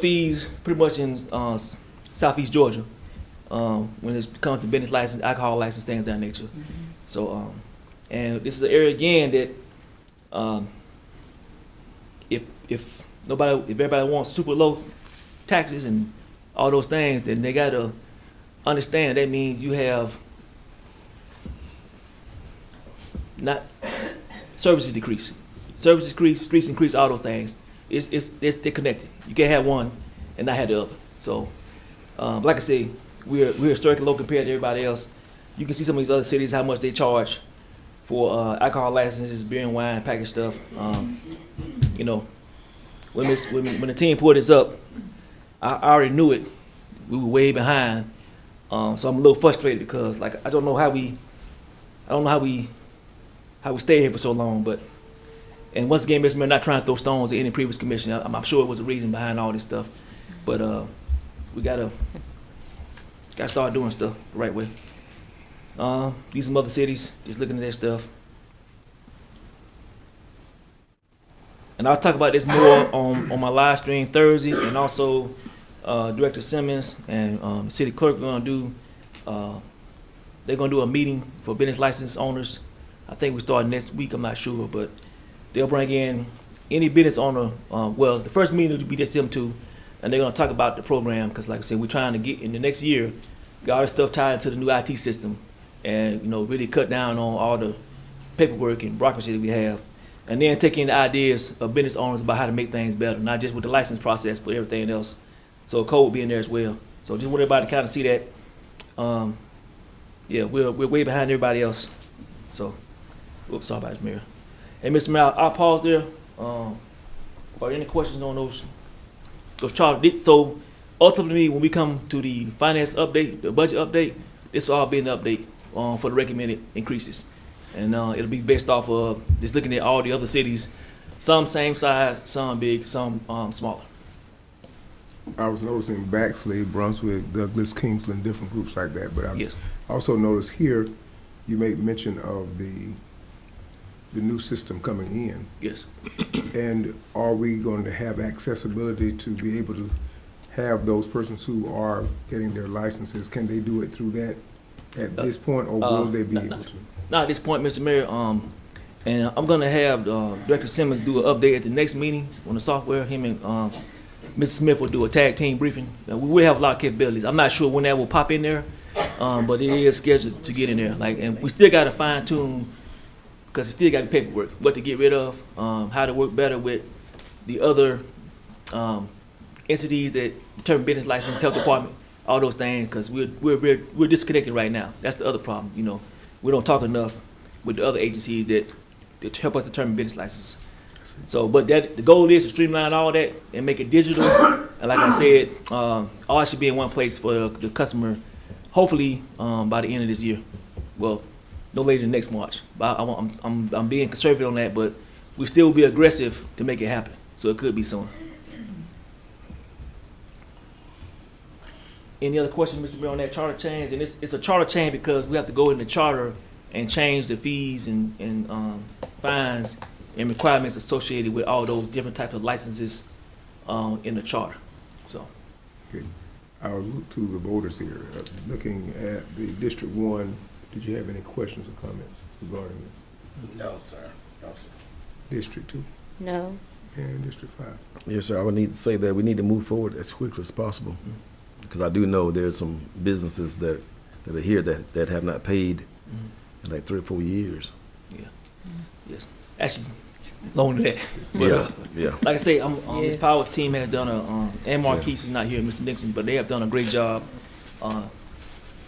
Speaker 1: fees pretty much in Southeast Georgia when it comes to business license, alcohol license, things of that nature. So and this is an area again that if everybody wants super low taxes and all those things, then they gotta understand that means you have not services decrease, streets increase, all those things. They're connected. You can't have one and not have the other. So, like I say, we're historically low compared to everybody else. You can see some of these other cities how much they charge for alcohol licenses, beer and wine, packaged stuff. When the team pulled this up, I already knew it. We were way behind, so I'm a little frustrated because I don't know how we stayed here for so long. But and once again, Mr. Mayor, not trying to throw stones at any previous commission. I'm sure it was a reason behind all this stuff, but we gotta start doing stuff the right way. These some other cities, just looking at that stuff. And I'll talk about this more on my live stream Thursday, and also Director Simmons and the city clerk are gonna do. They're gonna do a meeting for business license owners. I think we start next week. I'm not sure, but they'll bring in any business owner. Well, the first meeting will be just them two, and they're gonna talk about the program because, like I said, we're trying to get in the next year, get all this stuff tied into the new IT system, and really cut down on all the paperwork and bureaucracy that we have. And then taking the ideas of business owners about how to make things better, not just with the license process, but everything else. So code will be in there as well. So just want everybody to kind of see that. Yeah, we're way behind everybody else. So, oops, sorry about this, Mayor. And Mr. Mayor, I'll pause there. Are there any questions on those charters? So, ultimately, when we come to the finance update, the budget update, this will all be an update for the recommended increases. And it'll be based off of just looking at all the other cities, some same size, some big, some smaller.
Speaker 4: I was noticing Baxley, Brunswick, Douglas, Kingsland, different groups like that, but I
Speaker 1: Yes.
Speaker 4: also noticed here, you made mention of the new system coming in.
Speaker 1: Yes.
Speaker 4: And are we going to have accessibility to be able to have those persons who are getting their licenses, can they do it through that at this point, or will they be able to?
Speaker 1: Not at this point, Mr. Mayor. And I'm gonna have Director Simmons do an update at the next meeting on the software. Him and Mr. Smith will do a tag team briefing. We will have a lot of capabilities. I'm not sure when that will pop in there, but it is scheduled to get in there. And we still got to fine tune, because it still got to be paperwork, what to get rid of, how to work better with the other entities that determine business license, health department, all those things, because we're disconnected right now. That's the other problem. We don't talk enough with the other agencies that help us determine business licenses. So, but the goal is to streamline all that and make it digital. And like I said, all should be in one place for the customer, hopefully by the end of this year. Well, no later than next March. But I'm being conservative on that, but we still be aggressive to make it happen. So it could be sooner. Any other questions, Mr. Mayor, on that charter change? And it's a charter change because we have to go in the charter and change the fees and fines and requirements associated with all those different types of licenses in the charter. So,
Speaker 4: Okay. I'll look to the voters here. Looking at the District 1, did you have any questions or comments regarding this?
Speaker 8: No, sir. No, sir.
Speaker 4: District 2
Speaker 9: No.
Speaker 4: and District 5?
Speaker 8: Yes, sir. I would need to say that we need to move forward as quickly as possible, because I do know there's some businesses that are here that have not paid in like 3 or 4 years.
Speaker 1: yeah. Yes. Actually, longer than that. But,
Speaker 8: Yeah.
Speaker 1: like I say, Ms.
Speaker 2: Yes.
Speaker 1: Powell's team has done and Marquise is not here, Mr. Nixon, but they have done a great job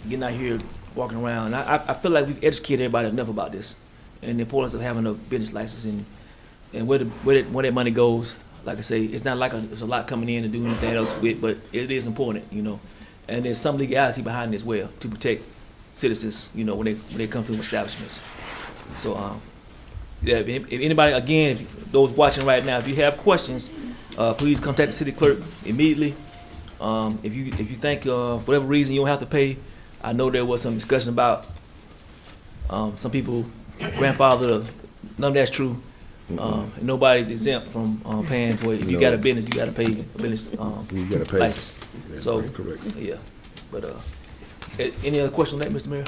Speaker 1: getting out here, walking around. I feel like we've educated everybody enough about this and the importance of having a business license and where that money goes. Like I say, it's not like there's a lot coming in to do anything else with, but it is important, And there's some legality behind it as well to protect citizens, when they come to establishments. So, yeah, if anybody, again, if those watching right now, if you have questions, please contact the city clerk immediately. If you think for whatever reason you don't have to pay, I know there was some discussion about some people grandfather. None of that's true. Nobody's exempt from paying for it. If you got a business, you got to pay a business
Speaker 8: You got to pay.
Speaker 1: license.
Speaker 8: Yeah,
Speaker 1: So
Speaker 8: that's correct.
Speaker 1: yeah, but any other question on that, Mr. Mayor?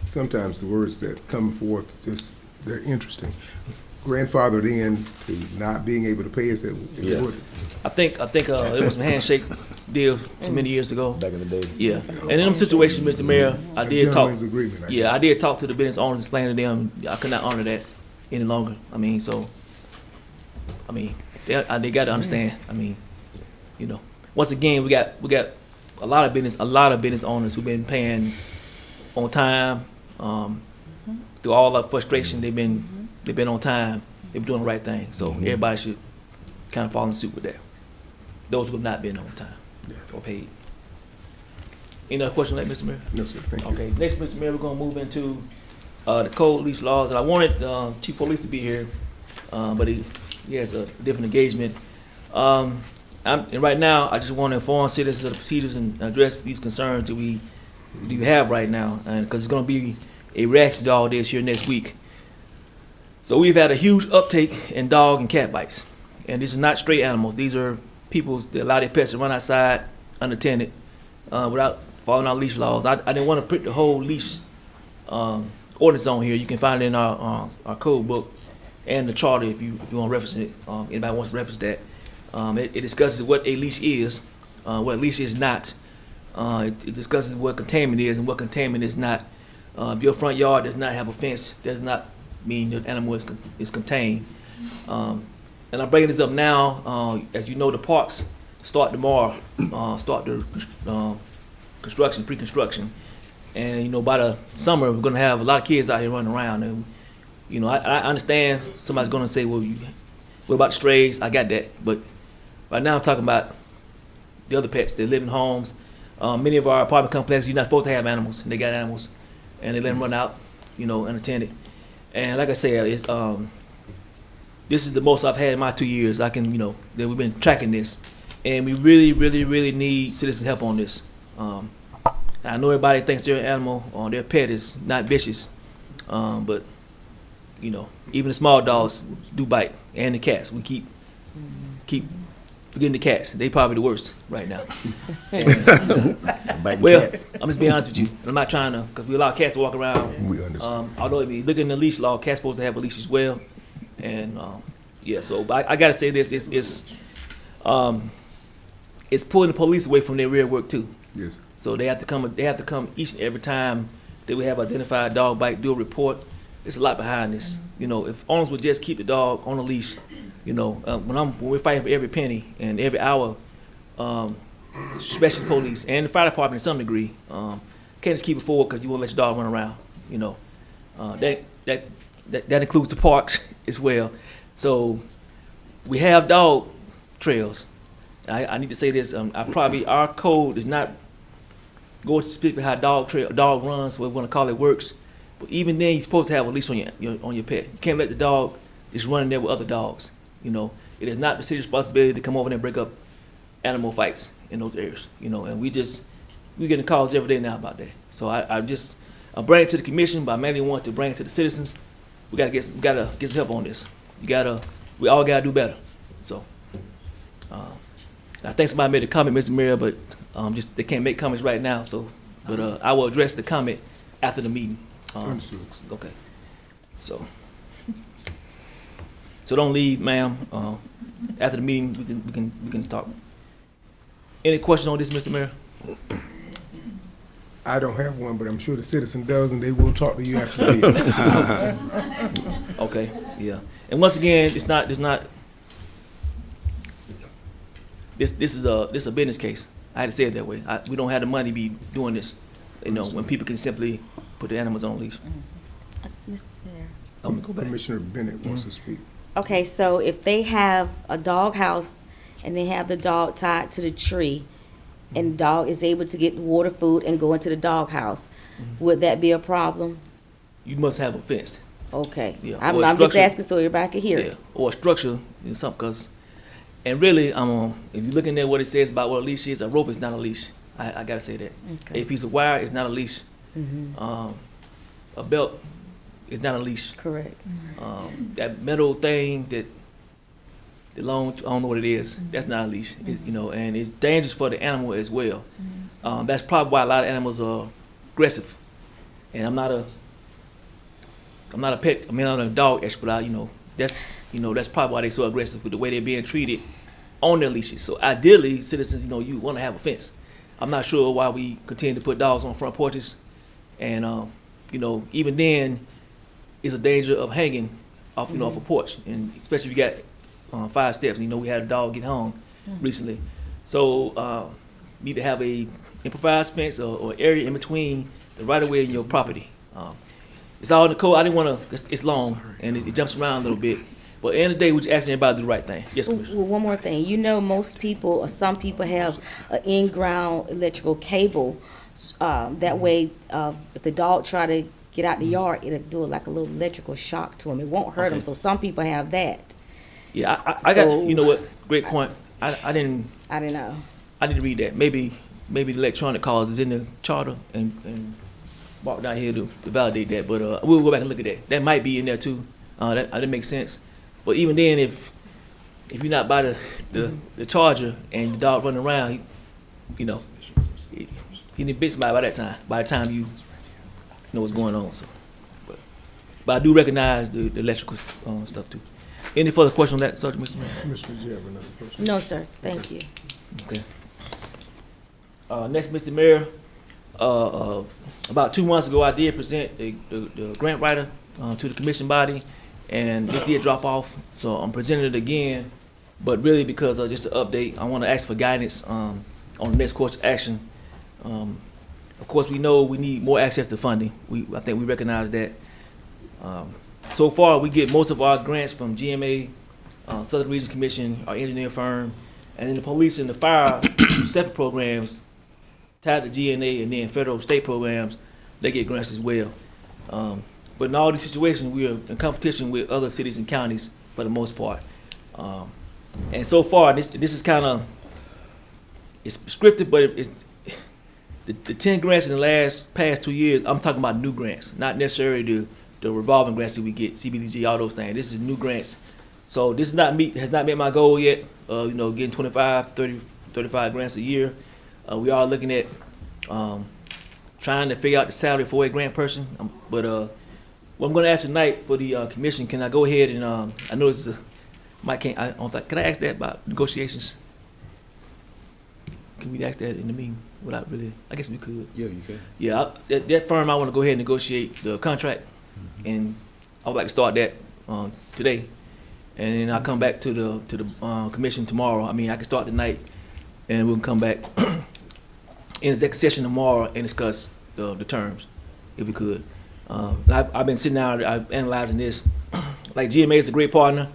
Speaker 4: Sometimes the words that come forth, they're interesting. Grandfathered in to not being able to pay, is that
Speaker 8: Yeah.
Speaker 4: what?
Speaker 1: I think it was some handshake deal many years ago.
Speaker 8: Back in the day.
Speaker 1: Yeah, and in them situations, Mr. Mayor, I
Speaker 4: A
Speaker 1: did talk.
Speaker 4: gentleman's agreement, I
Speaker 1: Yeah,
Speaker 4: guess.
Speaker 1: I did talk to the business owners, explain to them I could not honor that any longer. They got to understand. Once again, we got a lot of business owners who've been paying on time. Through all the frustration, they've been on time. They've been doing the right thing. So everybody should kind of follow in suit with that. Those who have not been on time or paid. Any other question on that, Mr. Mayor?
Speaker 4: No, sir, thank you.
Speaker 1: Okay, next, Mr. Mayor, we're gonna move into the code lease laws, and I wanted Chief Police to be here, but he has a different engagement. And right now, I just want to inform citizens of the procedures and address these concerns that we have right now, and because it's gonna be a reaction to all this here next week. So we've had a huge uptake in dog and cat bites, and these are not stray animals. These are people that allow their pets to run outside unattended without following our leash laws. I didn't want to put the whole leash ordinance on here. You can find it in our code book and the charter if you want to reference it. Anybody wants to reference that. It discusses what a leash is, what a leash is not. It discusses what containment is and what containment is not. If your front yard does not have a fence, does not mean the animal is contained. And I'm bringing this up now. As you know, the parks start tomorrow. Start the construction, pre-construction, And, you know, by the summer, we're gonna have a lot of kids out here running around. And, you know, I understand somebody's gonna say, well, what about the strays? I got that. But right now I'm talking about the other pets that live in homes. Many of our apartment complexes, you're not supposed to have animals, and they got animals, and they let them run out, you know, unattended. And like I said, it's this is the most I've had in my 2 years. I can, you know, that we've been tracking this, and we really need citizens' help on this. I know everybody thinks their animal or their pet is not vicious, but you know, even the small dogs do bite, and the cats. We keep forgetting the cats. They probably the worst right now. Well, I'm just being honest with you. And I'm not trying to, because we allow cats to walk around.
Speaker 4: We understand.
Speaker 1: Although if you look in the leash law, cats supposed to have a leash as well. And yeah, so but I gotta say this: it's pulling the police away from their real work too.
Speaker 4: Yes.
Speaker 1: So they have to come. They have to come each and every time that we have identified a dog bite, do a report. There's a lot behind this. You know, if owners would just keep the dog on a leash, you know, when we're fighting for every penny and every hour, especially police and the fire department to some degree, can't just keep it forward because you won't let your dog run around. You know, that includes the parks as well. So we have dog trails. I need to say this. Our code is not going to speak how dog runs, what we want to call it, works. But even then, you're supposed to have a leash on your pet. You can't let the dog just run in there with other dogs. You know, it is not the city's responsibility to come over there and break up animal fights in those areas. You know, and we getting calls every day now about that. So I bring it to the commission, but I mainly want to bring it to the citizens. We gotta get some help on this. We all gotta do better. So I think somebody made a comment, Mr. Mayor, but just they can't make comments right now. So, but I will address the comment after the meeting.
Speaker 4: Understood.
Speaker 1: Okay. So don't leave, ma'am. After the meeting, we can talk. Any questions on this, Mr. Mayor?
Speaker 4: I don't have one, but I'm sure the citizen does, and they will talk to you after the meeting.
Speaker 1: Okay. Yeah. And once again, this is a business case. I had to say it that way. We don't have the money to be doing this. You know, when people can simply put the animals on a leash.
Speaker 9: Mr. Mayor.
Speaker 1: Let me go back.
Speaker 4: Commissioner Bennett wants to speak.
Speaker 9: Okay, so if they have a dog house and they have the dog tied to the tree and the dog is able to get water, food, and go into the dog house, would that be a problem?
Speaker 1: You must have a fence.
Speaker 9: Okay.
Speaker 1: Yeah,
Speaker 9: I'm
Speaker 1: or a
Speaker 9: just
Speaker 1: structure.
Speaker 9: asking so everybody can hear
Speaker 1: Yeah,
Speaker 9: it.
Speaker 1: or a structure in something. And really, if you're looking at what it says about what a leash is, a rope is not a leash. I gotta say that.
Speaker 9: Okay.
Speaker 1: A piece of wire is not a leash. A belt is not a leash.
Speaker 9: Correct.
Speaker 1: That metal thing that long, I don't know what it is. That's not a leash. You know, and it's dangerous for the animal as well. That's probably why a lot of animals are aggressive. And I'm not a dog expert. That's probably why they're so aggressive with the way they're being treated on their leashes. So ideally, citizens, you want to have a fence. I'm not sure why we continue to put dogs on front porches, and even then, it's a danger of hanging off a porch, and especially if you got 5 steps. We had a dog get hung recently, so need to have a improvised fence or area in between the right of way and your property. It's all in the code. I didn't want to. It's long and it jumps around a little bit. But at the end of the day, we're just asking everybody to do the right thing. Yes, Commissioner.
Speaker 9: Well, one more thing. Most people or some people have an in-ground electrical cable. That way, if the dog try to get out the yard, it'll do like a little electrical shock to him. It won't hurt him. So some people have that.
Speaker 1: Yeah, I got. You know what? Great point. I didn't
Speaker 9: know.
Speaker 1: I need to read that. Maybe the electronic calls is in the charter and walk down here to validate that. But we'll go back and look at that. That might be in there too. That makes sense. But even then, if you're not by the charger and the dog running around, he need to bit somebody by that time. By the time you know what's going on. So, but I do recognize the electrical stuff too. Any further questions on that subject, Mr. Mayor?
Speaker 4: Commissioner, do you have another question?
Speaker 9: No, sir. Thank you.
Speaker 1: Okay. Next, Mr. Mayor, about 2 months ago, I did present the grant writer to the commission body, and it did drop off. So I'm presenting it again, but really because of just an update, I want to ask for guidance on the next course of action. of course, we know we need more access to funding. I think we recognize that. So far, we get most of our grants from GMA, Southern Region Commission, our engineer firm, and then the police and the fire separate programs tied to GNA, and then federal state programs, they get grants as well. But in all these situations, we are in competition with other cities and counties for the most part. And so far, this is kind of, it's scripted, but it's the 10 grants in the past 2 years. I'm talking about new grants, not necessarily the revolving grants that we get, CBDG, all those things. This is new grants. So this has not met my goal yet. Getting 25, 30, 35 grants a year. We are looking at trying to figure out the salary for a grant person. But what I'm going to ask tonight for the commission, can I go ahead and I know this is can I ask that about negotiations? Can we ask that in the meeting without really? I guess we could.
Speaker 7: Yeah, you can.
Speaker 1: Yeah, that firm, I want to go ahead and negotiate the contract, and I would like to start that today, and then I'll come back to the commission tomorrow. I mean, I can start tonight, and we'll come back in executive session tomorrow and discuss the terms, if we could. I've been sitting down, analyzing this. Like GMA is a great partner,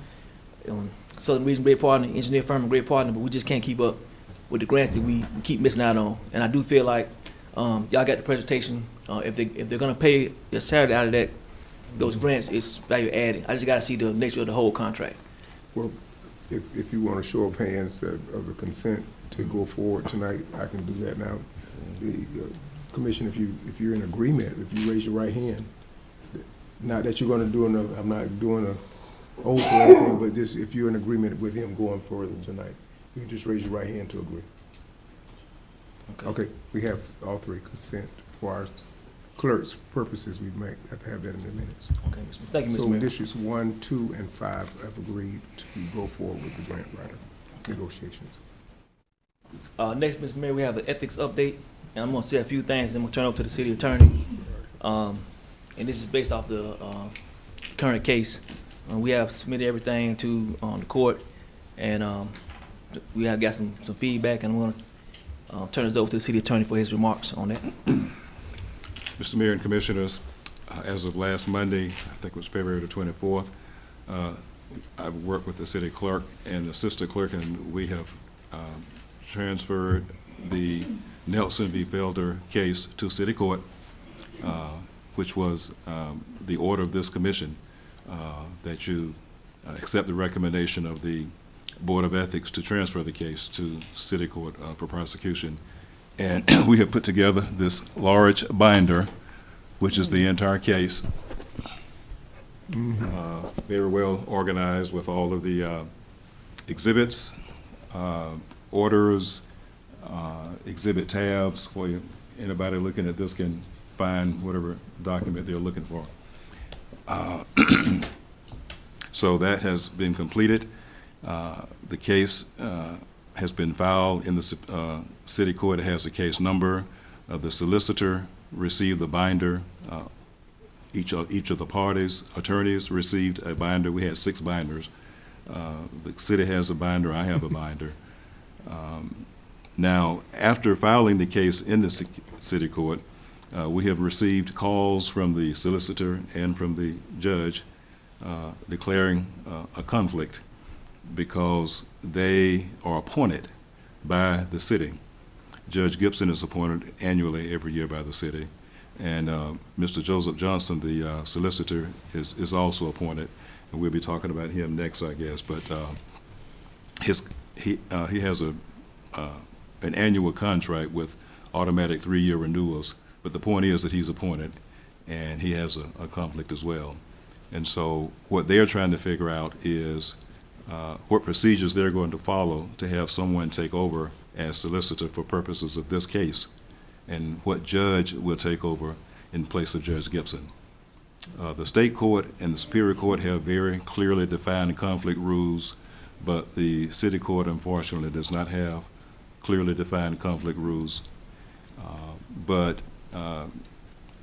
Speaker 1: Southern Region great partner, engineer firm a great partner, but we just can't keep up with the grants that we keep missing out on. And I do feel like y'all got the presentation. If they're gonna pay the salary out of those grants, it's value added. I just gotta see the nature of the whole contract.
Speaker 4: Well, if you want a show of hands of the consent to go forward tonight, I can do that now. The commission, if you're in agreement, if you raise your right hand, not that you're gonna do I'm not doing a oath or anything, but just if you're in agreement with him going further tonight, you can just raise your right hand to agree. Okay, we have all three consent for our clerk's purposes. We might have to have that in the minutes.
Speaker 1: Okay, thank you, Mr.
Speaker 4: So
Speaker 1: Mayor.
Speaker 4: districts 1, 2, and 5 have agreed to go forward with the grant writer negotiations.
Speaker 1: Next, Mr. Mayor, we have the ethics update, and I'm gonna say a few things, then we'll turn it over to the city attorney. And this is based off the current case. We have submitted everything to the court, and we have got some feedback, and I'm gonna turn this over to the city attorney for his remarks on that.
Speaker 7: Mr. Mayor and Commissioners, as of last Monday, I think it was February the 24th, I've worked with the city clerk and the assistant clerk, and we have transferred the Nelson v. Felder case to city court, which was the order of this commission, that you accept the recommendation of the Board of Ethics to transfer the case to city court for prosecution. And we have put together this large binder, which is the entire case, very well organized with all of the exhibits, orders, exhibit tabs, for anybody looking at this can find whatever document they're looking for. So that has been completed. The case has been filed in the city court. It has a case number. The solicitor received the binder. Each of the parties, attorneys received a binder. We had 6 binders. The city has a binder. I have a binder. Now, after filing the case in the city court, we have received calls from the solicitor and from the judge declaring a conflict because they are appointed by the city. Judge Gibson is appointed annually every year by the city, and Mr. Joseph Johnson, the solicitor, is also appointed, and we'll be talking about him next, I guess. But he has an annual contract with automatic 3-year renewals. But the point is that he's appointed, and he has a conflict as well. And so what they're trying to figure out is what procedures they're going to follow to have someone take over as solicitor for purposes of this case, and what judge will take over in place of Judge Gibson. The state court and the Superior Court have very clearly defined conflict rules, but the city court, unfortunately, does not have clearly defined conflict rules. But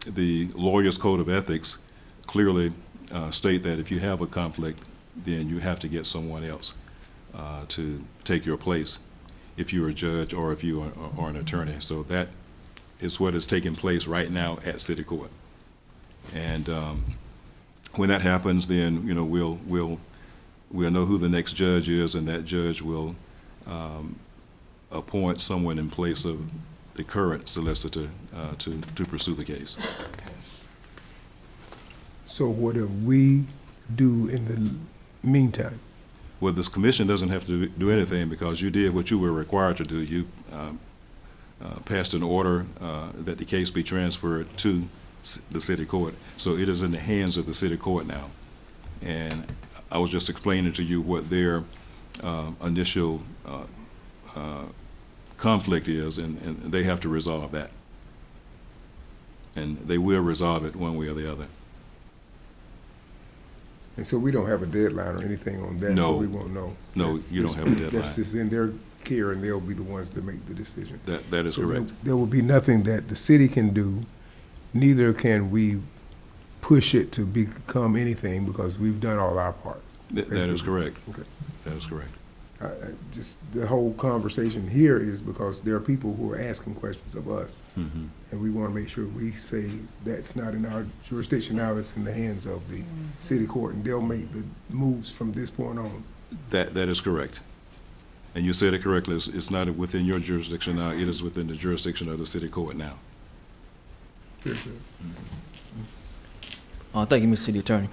Speaker 7: the Lawyers Code of Ethics clearly state that if you have a conflict, then you have to get someone else to take your place if you're a judge or if you are an attorney. So that is what is taking place right now at City Court. And when that happens, then, we'll know who the next judge is, and that judge will appoint someone in place of the current solicitor to pursue the case.
Speaker 4: So what do we do in the meantime?
Speaker 7: Well, this commission doesn't have to do anything because you did what you were required to do. You passed an order that the case be transferred to the city court. So it is in the hands of the city court now. And I was just explaining to you what their initial conflict is, and they have to resolve that. And they will resolve it one way or the other.
Speaker 4: And so we don't have a deadline or anything on that,
Speaker 7: No.
Speaker 4: so we won't know.
Speaker 7: No, you don't have a deadline.
Speaker 4: That's just in their care, and they'll be the ones that make the decision.
Speaker 7: That is
Speaker 4: So
Speaker 7: correct.
Speaker 4: there will be nothing that the city can do, neither can we push it to become anything because we've done all our part.
Speaker 7: That is correct.
Speaker 4: Okay.
Speaker 7: That is correct.
Speaker 4: Just the whole conversation here is because there are people who are asking questions of us,
Speaker 7: Mhm.
Speaker 4: and we want to make sure we say that's not in our jurisdiction now, it's in the hands of the city court, and they'll make the moves from this point on.
Speaker 7: That is correct. And you said it correctly. It's not within your jurisdiction now. It is within the jurisdiction of the city court now.
Speaker 4: Very good.
Speaker 1: Thank you, Mr. City Attorney.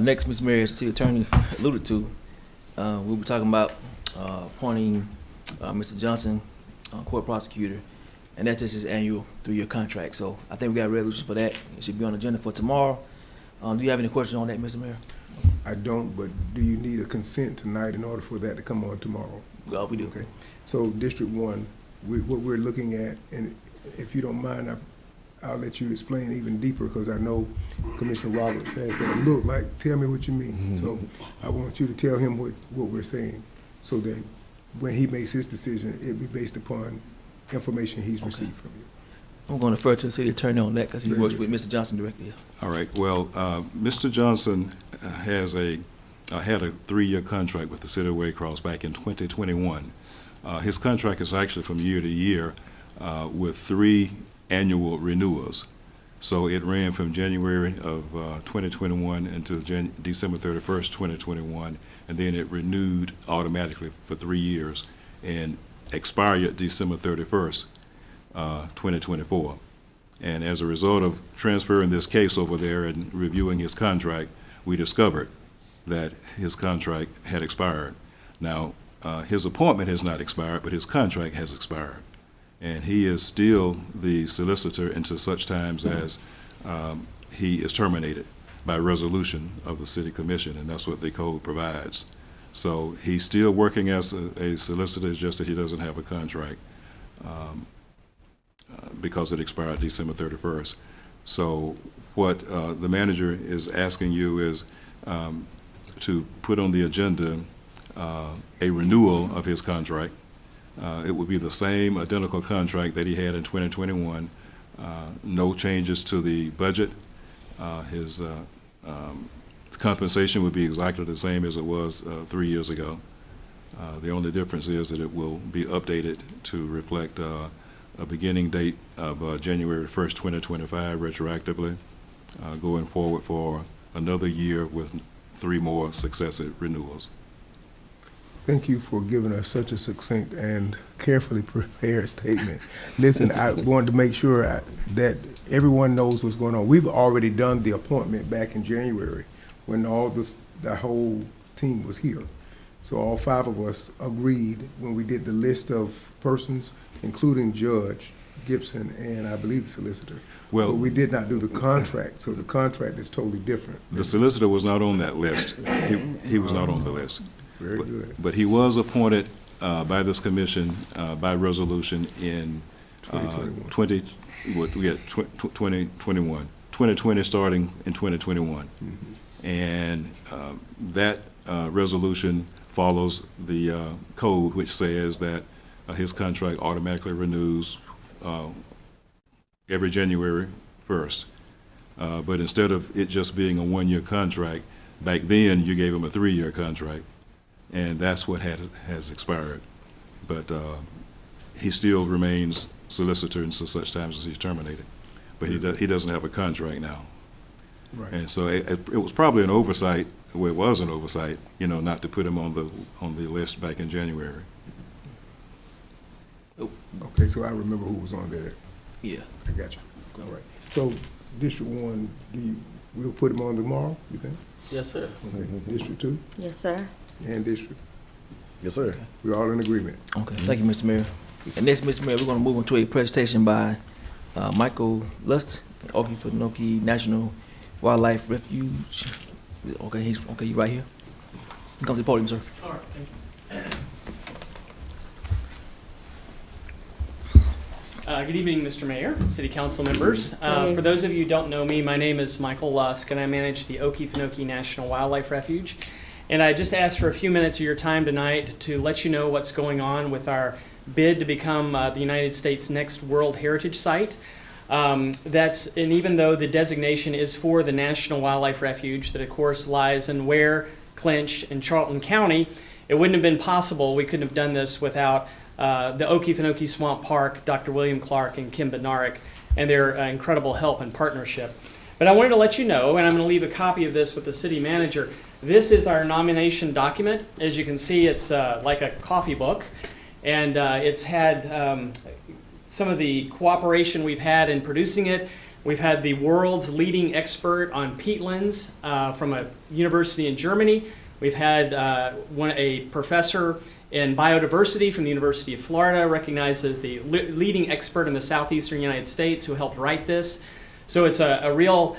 Speaker 1: Next, Ms. Mary, as the City Attorney alluded to, we'll be talking about appointing Mr. Johnson, court prosecutor, and that's just his annual 3-year contract. So I think we got a resolution for that. It should be on the agenda for tomorrow. Do you have any questions on that, Mr. Mayor?
Speaker 4: I don't, but do you need a consent tonight in order for that to come on tomorrow?
Speaker 1: Well, we do.
Speaker 4: Okay. So District 1, what we're looking at, and if you don't mind, I'll let you explain even deeper because I know Commissioner Roberts has that look like, tell me what you mean. So I want you to tell him what we're saying so that when he makes his decision, it'll be based upon information he's received from you.
Speaker 1: I'm going to defer to the City Attorney on that because he
Speaker 4: Very
Speaker 1: works
Speaker 4: good.
Speaker 1: with Mr. Johnson directly.
Speaker 7: All right. Well, Mr. Johnson had a 3-year contract with the city of Waycross back in 2021. His contract is actually from year to year with 3 annual renewals. So it ran from January of 2021 until December 31st, 2021, and then it renewed automatically for 3 years and expired December 31st, 2024. And as a result of transferring this case over there and reviewing his contract, we discovered that his contract had expired. Now, his appointment has not expired, but his contract has expired. And he is still the solicitor until such times as he is terminated by resolution of the city commission, and that's what the code provides. So he's still working as a solicitor, it's just that he doesn't have a contract because it expired December 31st. So what the manager is asking you is to put on the agenda a renewal of his contract. It would be the same identical contract that he had in 2021. No changes to the budget. His compensation would be exactly the same as it was 3 years ago. The only difference is that it will be updated to reflect a beginning date of January 1st, 2025, retroactively, going forward for another year with 3 more successive renewals.
Speaker 4: Thank you for giving us such a succinct and carefully prepared statement. Listen, I wanted to make sure that everyone knows what's going on. We've already done the appointment back in January when the whole team was here. So all 5 of us agreed when we did the list of persons, including Judge Gibson and I believe the solicitor.
Speaker 7: Well,
Speaker 4: but we did not do the contract, so the contract is totally different.
Speaker 7: the solicitor was not on that list. He was not on the list.
Speaker 4: Very good.
Speaker 7: But he was appointed by this commission by resolution in
Speaker 4: 2021.
Speaker 7: 2020, starting in 2021. And that resolution follows the code, which says that his contract automatically renews every January 1st. But instead of it just being a 1-year contract, back then you gave him a 3-year contract. And that's what has expired. But he still remains solicitor until such times as he's terminated. But he doesn't have a contract now.
Speaker 4: Right.
Speaker 7: And so it was probably an oversight, well, it was an oversight, not to put him on the list back in January.
Speaker 4: Okay, so I remember who was on there.
Speaker 1: Yeah.
Speaker 4: I got you. All right. So District 1, we'll put him on tomorrow, you think?
Speaker 8: Yes, sir.
Speaker 4: Okay. District 2
Speaker 9: Yes, sir.
Speaker 4: and District,
Speaker 8: Yes, sir.
Speaker 4: we're all in agreement.
Speaker 1: Okay, thank you, Mr. Mayor. And next, Mr. Mayor, we're gonna move on to a presentation by Michael Lust, Okefenokee National Wildlife Refuge. Okay, you right here. Come to the podium, sir.
Speaker 11: All right, thank you. Good evening, Mr. Mayor, City Council members. For those of you who don't know me, my name is Michael Lusk, and I manage the Okefenokee National Wildlife Refuge. And I just asked for a few minutes of your time tonight to let you know what's going on with our bid to become the United States' next World Heritage Site. And even though the designation is for the National Wildlife Refuge, that of course lies in Ware, Clinch, and Charlton County, it wouldn't have been possible. We couldn't have done this without the Okefenokee Swamp Park, Dr. William Clark and Kim Bednarik, and their incredible help and partnership. But I wanted to let you know, and I'm going to leave a copy of this with the city manager. This is our nomination document. As you can see, it's like a coffee book, and it's had some of the cooperation we've had in producing it. We've had the world's leading expert on peatlands from a university in Germany. We've had a professor in biodiversity from the University of Florida, recognized as the leading expert in the southeastern United States, who helped write this. So it's a real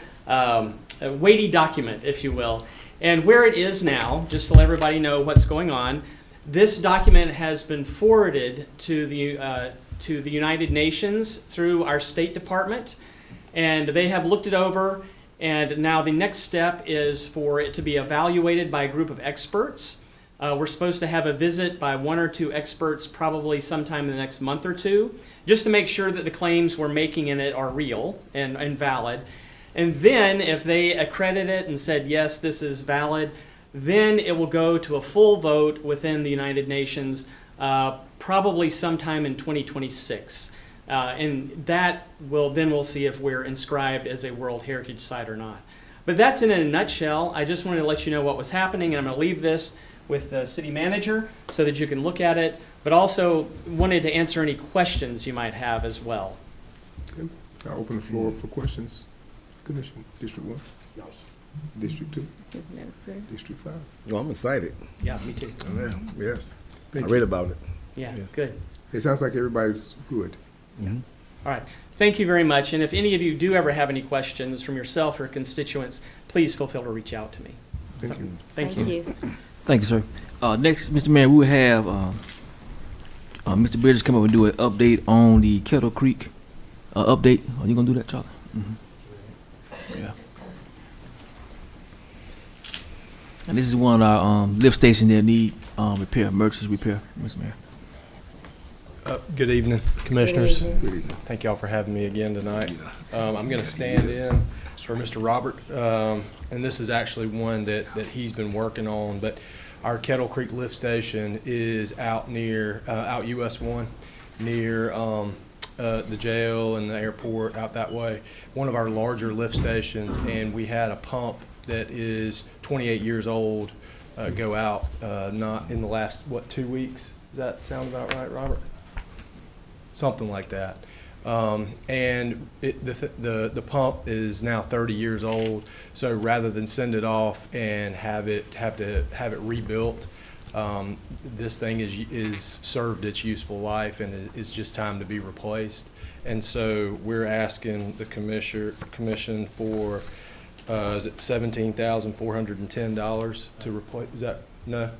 Speaker 11: weighty document, if you will. And where it is now, just to let everybody know what's going on, this document has been forwarded to the United Nations through our State Department, and they have looked it over, and now the next step is for it to be evaluated by a group of experts. We're supposed to have a visit by 1 or 2 experts probably sometime in the next month or two, just to make sure that the claims we're making in it are real and valid. And then if they accredit it and said, yes, this is valid, then it will go to a full vote within the United Nations, probably sometime in 2026. And that we'll see if we're inscribed as a World Heritage Site or not. But that's in a nutshell. I just wanted to let you know what was happening, and I'm going to leave this with the city manager so that you can look at it, but also wanted to answer any questions you might have as well.
Speaker 4: Okay. I'll open the floor up for questions. Commission, District 1? No, sir. District 2?
Speaker 9: No, sir.
Speaker 4: District 5?
Speaker 8: Oh, I'm excited.
Speaker 11: Yeah, me too.
Speaker 8: Oh, yeah, yes.
Speaker 4: Thank
Speaker 8: I
Speaker 4: you.
Speaker 8: read about it.
Speaker 11: Yeah,
Speaker 8: Yes.
Speaker 11: good.
Speaker 4: It sounds like everybody's good.
Speaker 8: Mm-hmm.
Speaker 11: All right. Thank you very much. And if any of you do ever have any questions from yourself or constituents, please feel free to reach out to me.
Speaker 4: Thank you.
Speaker 11: Thank you.
Speaker 1: Thank you, sir. Next, Mr. Mayor, we will have Mr. Bridges come up and do an update on the Kettle Creek update. Are you gonna do that, Charlie? Mm-hmm. Yeah. And this is one of our lift stations that need repair, emergency repair, Mr. Mayor.
Speaker 10: Good evening, Commissioners.
Speaker 9: Good evening.
Speaker 4: Good evening.
Speaker 10: Thank y'all for having me again tonight. I'm going to stand in for Mr. Robert, and this is actually one that he's been working on, but our Kettle Creek lift station is out near, out US 1, near the jail and the airport, out that way. One of our larger lift stations, and we had a pump that is 28 years old go out, not in the last, 2 weeks? Does that sound about right, Robert? Something like that. And the pump is now 30 years old. So rather than send it off and have it rebuilt, this thing is served its useful life and it's just time to be replaced. And so we're asking the commission for is it $17,410 to replace? Is that no?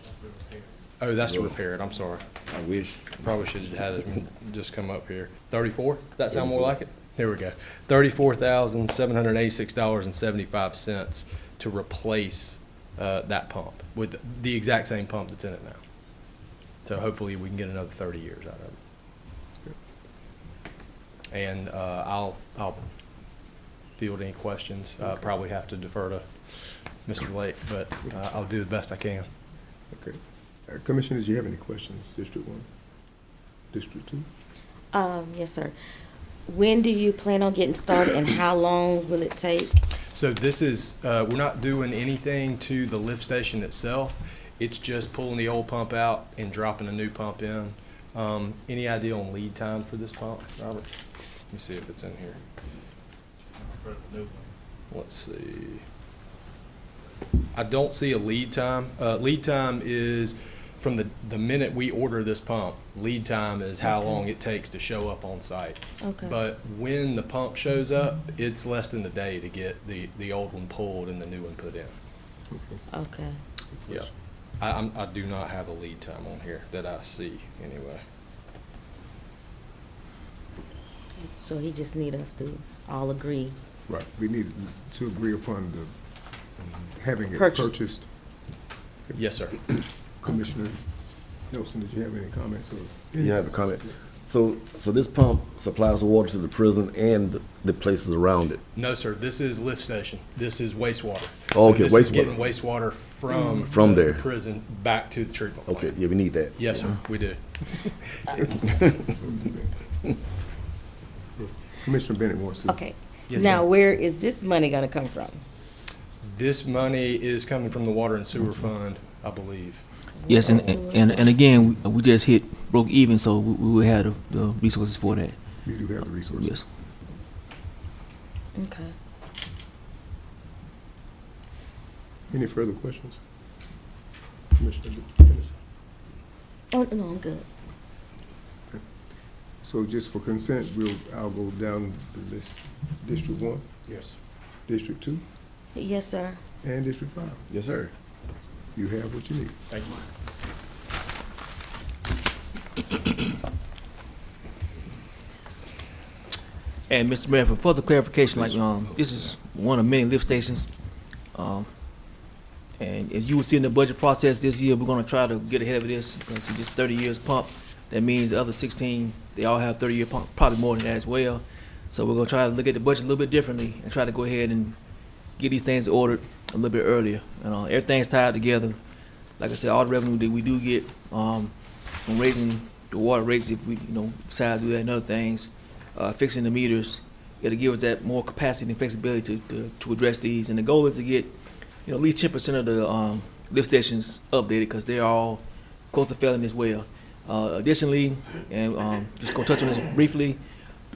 Speaker 10: Oh, that's to repair it. I'm sorry.
Speaker 8: I wish.
Speaker 10: Probably should have had it just come up here. 34? Does that sound more like it? Here we go. $34,786.75 to replace that pump with the exact same pump that's in it now. So hopefully we can get another 30 years out of it. And I'll field any questions. Probably have to defer to Mr. Lake, but I'll do the best I can.
Speaker 4: Okay. Commissioners, do you have any questions? District 1? District 2?
Speaker 9: Yes, sir. When do you plan on getting started and how long will it take?
Speaker 10: So this is, we're not doing anything to the lift station itself. It's just pulling the old pump out and dropping a new pump in. Any idea on lead time for this pump, Robert? Let me see if it's in here. Let's see. I don't see a lead time. Lead time is from the minute we order this pump. Lead time is how
Speaker 9: Okay.
Speaker 10: long it takes to show up on site.
Speaker 9: Okay.
Speaker 10: But when the pump shows up, it's less than a day to get the old one pulled and the new one put in.
Speaker 9: Okay.
Speaker 10: Yeah. I do not have a lead time on here that I see anyway.
Speaker 9: So he just need us to all agree.
Speaker 4: Right, we need to agree upon the, having it
Speaker 9: Purchase.
Speaker 4: purchased.
Speaker 10: Yes, sir.
Speaker 4: Commissioner Nelson, did you have any comments or?
Speaker 8: You have a comment? So this pump supplies the water to the prison and the places around it?
Speaker 10: No, sir. This is lift station. This is wastewater.
Speaker 8: Oh, okay,
Speaker 10: So this is
Speaker 8: wastewater.
Speaker 10: getting wastewater from the
Speaker 8: there.
Speaker 10: prison back to the treatment plant.
Speaker 8: Okay, yeah, we need that.
Speaker 10: Yes, sir. We do.
Speaker 4: Yes. Commissioner Bennett wants to.
Speaker 9: Okay.
Speaker 10: Yes,
Speaker 9: Now,
Speaker 10: ma'am.
Speaker 9: where is this money gonna come from?
Speaker 10: This money is coming from the water and sewer fund, I believe.
Speaker 1: And again, we just broke even, so we will have the resources for that.
Speaker 4: We do have the resources.
Speaker 1: Yes.
Speaker 9: Okay.
Speaker 4: Any further questions? Commissioner Bennett?
Speaker 9: Oh, no, I'm good.
Speaker 4: So just for consent, I'll go down the list. District 1,
Speaker 10: Yes.
Speaker 4: District 2,
Speaker 9: Yes, sir.
Speaker 4: and District 5.
Speaker 8: Yes, sir.
Speaker 4: You have what you need.
Speaker 10: Thank you.
Speaker 1: And Mr. Mayor, for further clarification, like, this is one of many lift stations. And as you will see in the budget process this year, we're gonna try to get ahead of this, because see, this 30 years pump, that means the other 16, they all have 30-year pump, probably more than that as well. So we're gonna try to look at the budget a little bit differently and try to go ahead and get these things ordered a little bit earlier. And everything's tied together. Like I said, all the revenue that we do get from raising the water rates, if we decide to do that and other things, fixing the meters, it'll give us that more capacity and flexibility to address these. And the goal is to get at least 10% of the lift stations updated, because they're all close to failing as well. Additionally, and just gonna touch on this briefly,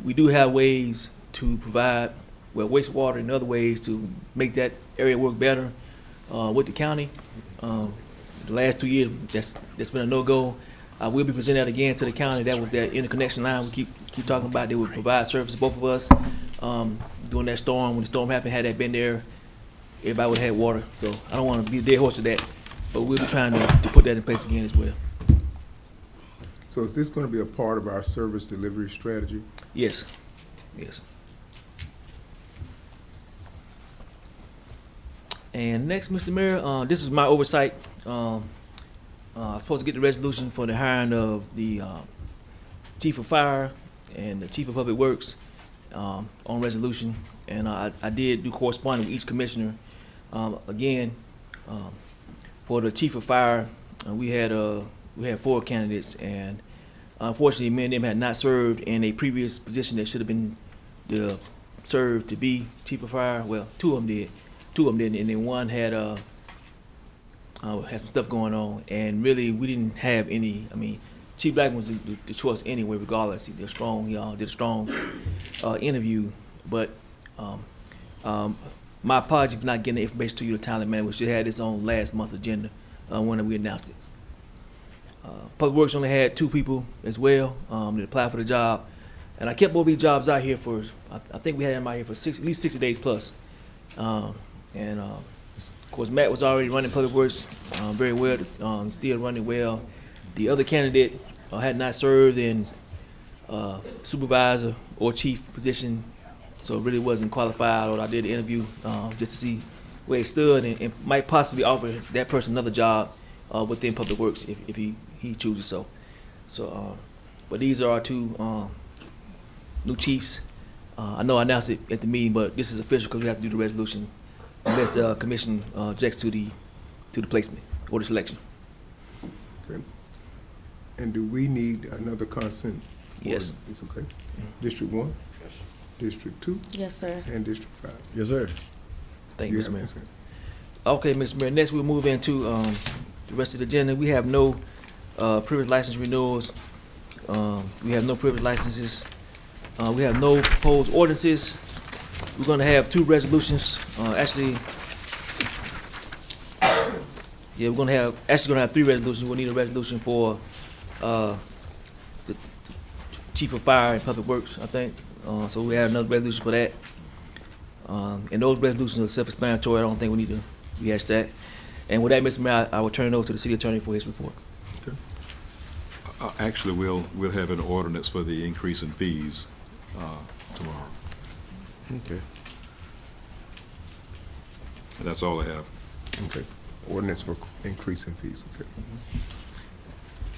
Speaker 1: we do have ways to provide wastewater and other ways to make that area work better with the county. The last 2 years, that's been a no-go. We'll be presenting that again to the county. That was that interconnection line we keep talking about. They would provide service to both of us during that storm. When the storm happened, had that been there, everybody would have had water. So I don't want to be a dead horse to that, but we'll be trying to put that in place again as well.
Speaker 4: So is this going to be a part of our service delivery strategy?
Speaker 1: Yes, yes. And next, Mr. Mayor, this is my oversight. I'm supposed to get the resolution for the hiring of the Chief of Fire and the Chief of Public Works on resolution. And I did do correspondence with each commissioner. Again, for the Chief of Fire, we had 4 candidates, and unfortunately, many of them had not served in a previous position that should have been served to be Chief of Fire. Well, 2 of them did. 2 of them didn't, and then one had some stuff going on, and really we didn't have any. I mean, Chief Blackman was the choice anyway, regardless. He did strong. He did a strong interview, but my apology for not getting the information to you in a timely manner. We should have had this on last month's agenda when we announced it. Public Works only had 2 people as well that applied for the job, and I kept both these jobs out here for. I think we had them out here for at least 60 days plus. Of course, Matt was already running Public Works very well, still running well. The other candidate had not served in supervisor or chief position, so really wasn't qualified. Or I did the interview just to see where he stood, and might possibly offer that person another job within Public Works if he chooses so. So, but these are our 2 new chiefs. I know I announced it at the meeting, but this is official because we have to do the resolution unless the commission objects to the placement or the selection.
Speaker 4: Okay. And do we need another consent
Speaker 1: Yes.
Speaker 4: It's okay. District 1? District 2?
Speaker 9: Yes, sir.
Speaker 4: And District 5?
Speaker 8: Yes, sir.
Speaker 1: Thank you,
Speaker 4: You
Speaker 1: Mr.
Speaker 4: have
Speaker 1: Mayor.
Speaker 4: consent.
Speaker 1: Okay, Mr. Mayor, next we'll move into the rest of the agenda. We have no privilege license renewals. We have no privilege licenses. We have no proposed ordinances. We're gonna have 2 resolutions. Actually, yeah, we're gonna have 3 resolutions. We'll need a resolution for the Chief of Fire and Public Works, I think. So we have another resolution for that. And those resolutions are self-explanatory. I don't think we need to rehash that. And with that, Mr. Mayor, I will turn it over to the city attorney for his report.
Speaker 7: Actually, we'll have an ordinance for the increase in fees tomorrow.
Speaker 8: Okay.
Speaker 7: And that's all I have.
Speaker 4: Okay. Ordinance for increase in fees, okay.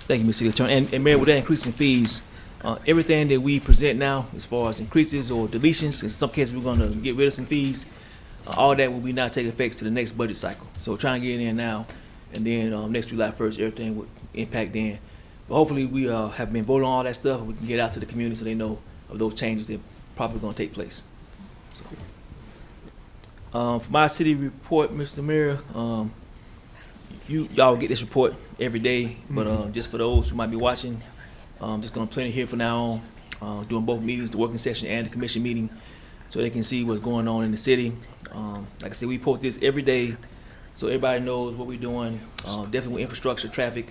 Speaker 1: Thank you, Mr. City Attorney. And Mayor, with that increase in fees, everything that we present now, as far as increases or deletions, in some cases, we're gonna get rid of some fees. All that will be now take effect to the next budget cycle. So we're trying to get it in now, and then next July 1st, everything would impact then. But hopefully, we have been voting on all that stuff, and we can get out to the community so they know of those changes that probably gonna take place. For my city report, Mr. Mayor, y'all get this report every day, but just for those who might be watching, just gonna plan it here from now on, doing both meetings, the working session and the commission meeting, so they can see what's going on in the city. Like I said, we post this every day, so everybody knows what we're doing. Definitely with infrastructure, traffic,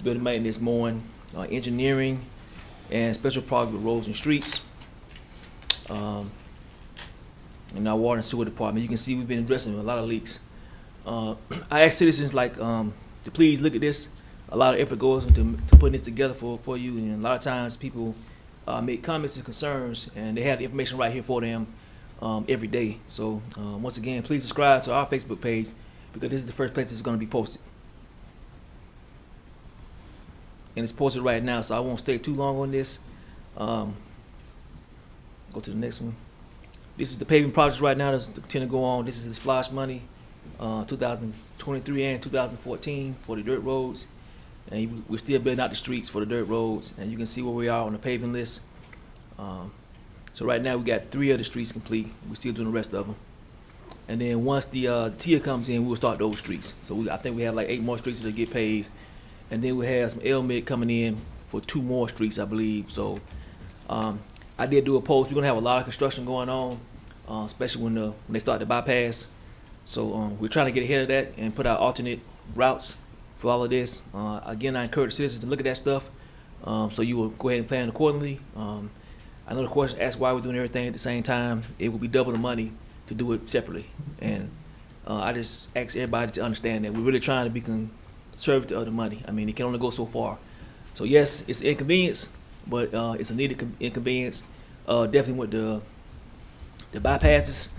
Speaker 1: building maintenance, mowing, engineering, and special projects with roads and streets. And our water and sewer department, you can see we've been addressing a lot of leaks. I ask citizens to please look at this. A lot of effort goes into putting it together for you, and a lot of times people make comments and concerns, and they have the information right here for them every day. So once again, please subscribe to our Facebook page, because this is the first place it's going to be posted. And it's posted right now, so I won't stay too long on this. Go to the next one. This is the paving projects right now that's continue to go on. This is the splash money, 2023 and 2014 for the dirt roads. And we're still building out the streets for the dirt roads. And you can see where we are on the paving list. So right now we got 3 of the streets complete. We're still doing the rest of them. And then once the TIA comes in, we'll start those streets. So I think we have like 8 more streets that get paved. And then we have some LMIG coming in for 2 more streets, I believe. So I did do a post. We're gonna have a lot of construction going on, especially when they start the bypass. So we're trying to get ahead of that and put out alternate routes for all of this. Again, I encourage citizens to look at that stuff, so you will go ahead and plan accordingly. I know the question asked why we're doing everything at the same time. It will be double the money to do it separately, and I just ask everybody to understand that we're really trying to be conservative of the money. I mean, it can only go so far. So yes, it's an inconvenience, but it's a needed inconvenience. Definitely with the bypasses,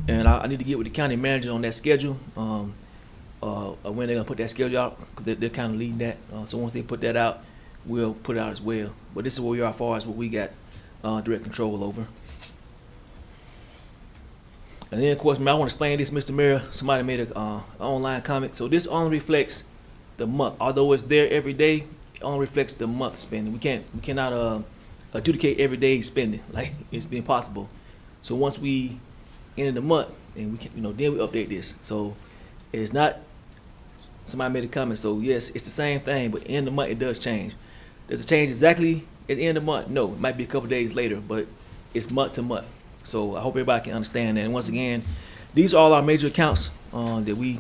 Speaker 1: and I need to get with the county manager on that schedule. When they're gonna put that schedule out, because they're kind of leading that. So once they put that out, we'll put it out as well. But this is where we are as far as what we got direct control over. And then of course, I want to explain this, Mr. Mayor. Somebody made an online comment. So this only reflects the month. Although it's there every day, it only reflects the month spending. We cannot adjudicate every day spending. Like, it's been impossible. So once we end the month, and we can, then we update this. So it's not. Somebody made a comment. So yes, it's the same thing, but in the month it does change. Does it change exactly at the end of the month? No, it might be a couple days later, but it's month to month. So I hope everybody can understand that. And once again, these are all our major accounts that we,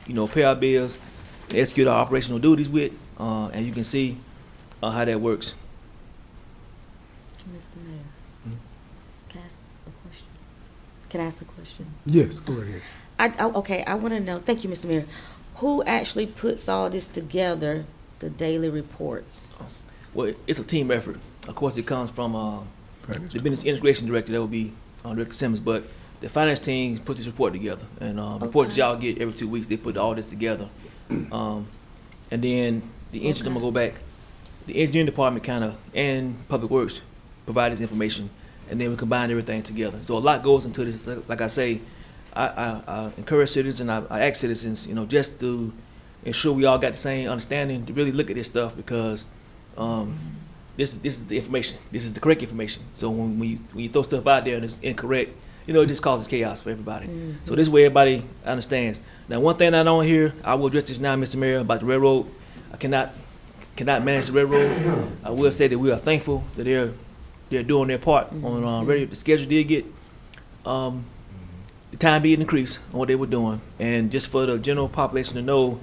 Speaker 1: pay our bills, and execute our operational duties with, and you can see how that works.
Speaker 9: Mr. Mayor, can I ask a question? Can I ask a question?
Speaker 4: Yes, go right ahead.
Speaker 9: I want to know, thank you, Mr. Mayor, who actually puts all this together, the daily reports?
Speaker 1: Well, it's a team effort. Of course, it comes from the business integration director, that would be Director Simmons, but the finance team puts this report together. And reports y'all get every 2 weeks, they put all this together. And then the engineer, I'm gonna go back, the engineering department and Public Works provide this information, and then we combine everything together. So a lot goes into this. Like I say, I encourage citizens, I ask citizens, just to ensure we all got the same understanding, to really look at this stuff, because this is the information. This is the correct information. So when you throw stuff out there and it's incorrect, it just causes chaos for everybody. So this way everybody understands. Now, one thing I don't hear, I will address this now, Mr. Mayor, about the railroad. I cannot manage the railroad. I will say that we are thankful that they're doing their part on radio. The schedule did get the time did increase on what they were doing, and just for the general population to know,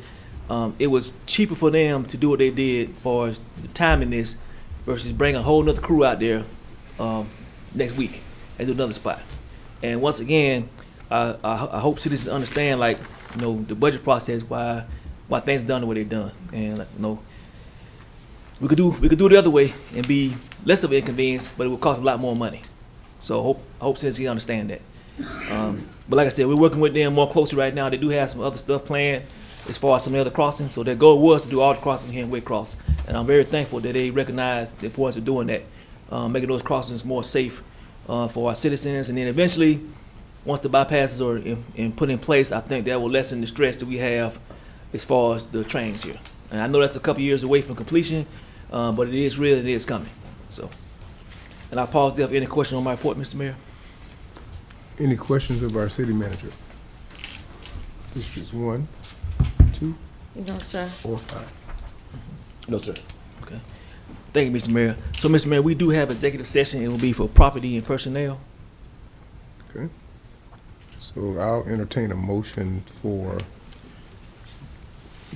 Speaker 1: it was cheaper for them to do what they did as far as the timing this versus bring a whole nother crew out there next week and do another spot. And once again, I hope citizens understand, like, the budget process, why things are done the way they're done. And we could do it the other way and be less of an inconvenience, but it would cost a lot more money. So I hope citizens understand that. But like I said, we're working with them more closely right now. They do have some other stuff planned as far as some of the other crossings. So their goal was to do all the crossings here in Waycross. And I'm very thankful that they recognize the importance of doing that, making those crossings more safe for our citizens. And then eventually, once the bypasses are put in place, I think that will lessen the stress that we have as far as the trains here. And I know that's a couple years away from completion, but it is real and it is coming. So, and I'll pause there for any question on my report, Mr. Mayor.
Speaker 4: Any questions of our city manager? Districts 1, 2,
Speaker 9: No, sir.
Speaker 4: or 5.
Speaker 8: No, sir.
Speaker 1: Okay. Thank you, Mr. Mayor. So, Mr. Mayor, we do have executive session. It will be for property and personnel.
Speaker 4: Okay. So I'll entertain a motion for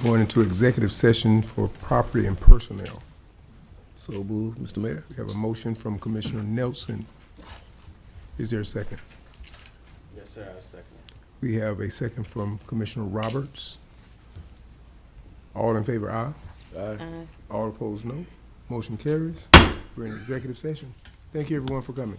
Speaker 4: going into executive session for property and personnel.
Speaker 8: So move, Mr. Mayor.
Speaker 4: We have a motion from Commissioner Nelson. Is there a second?
Speaker 8: Yes, sir, I second.
Speaker 4: We have a second from Commissioner Roberts. All in favor, aye.
Speaker 8: Aye.
Speaker 4: All opposed, no. Motion carries. We're in executive session. Thank you, everyone, for coming.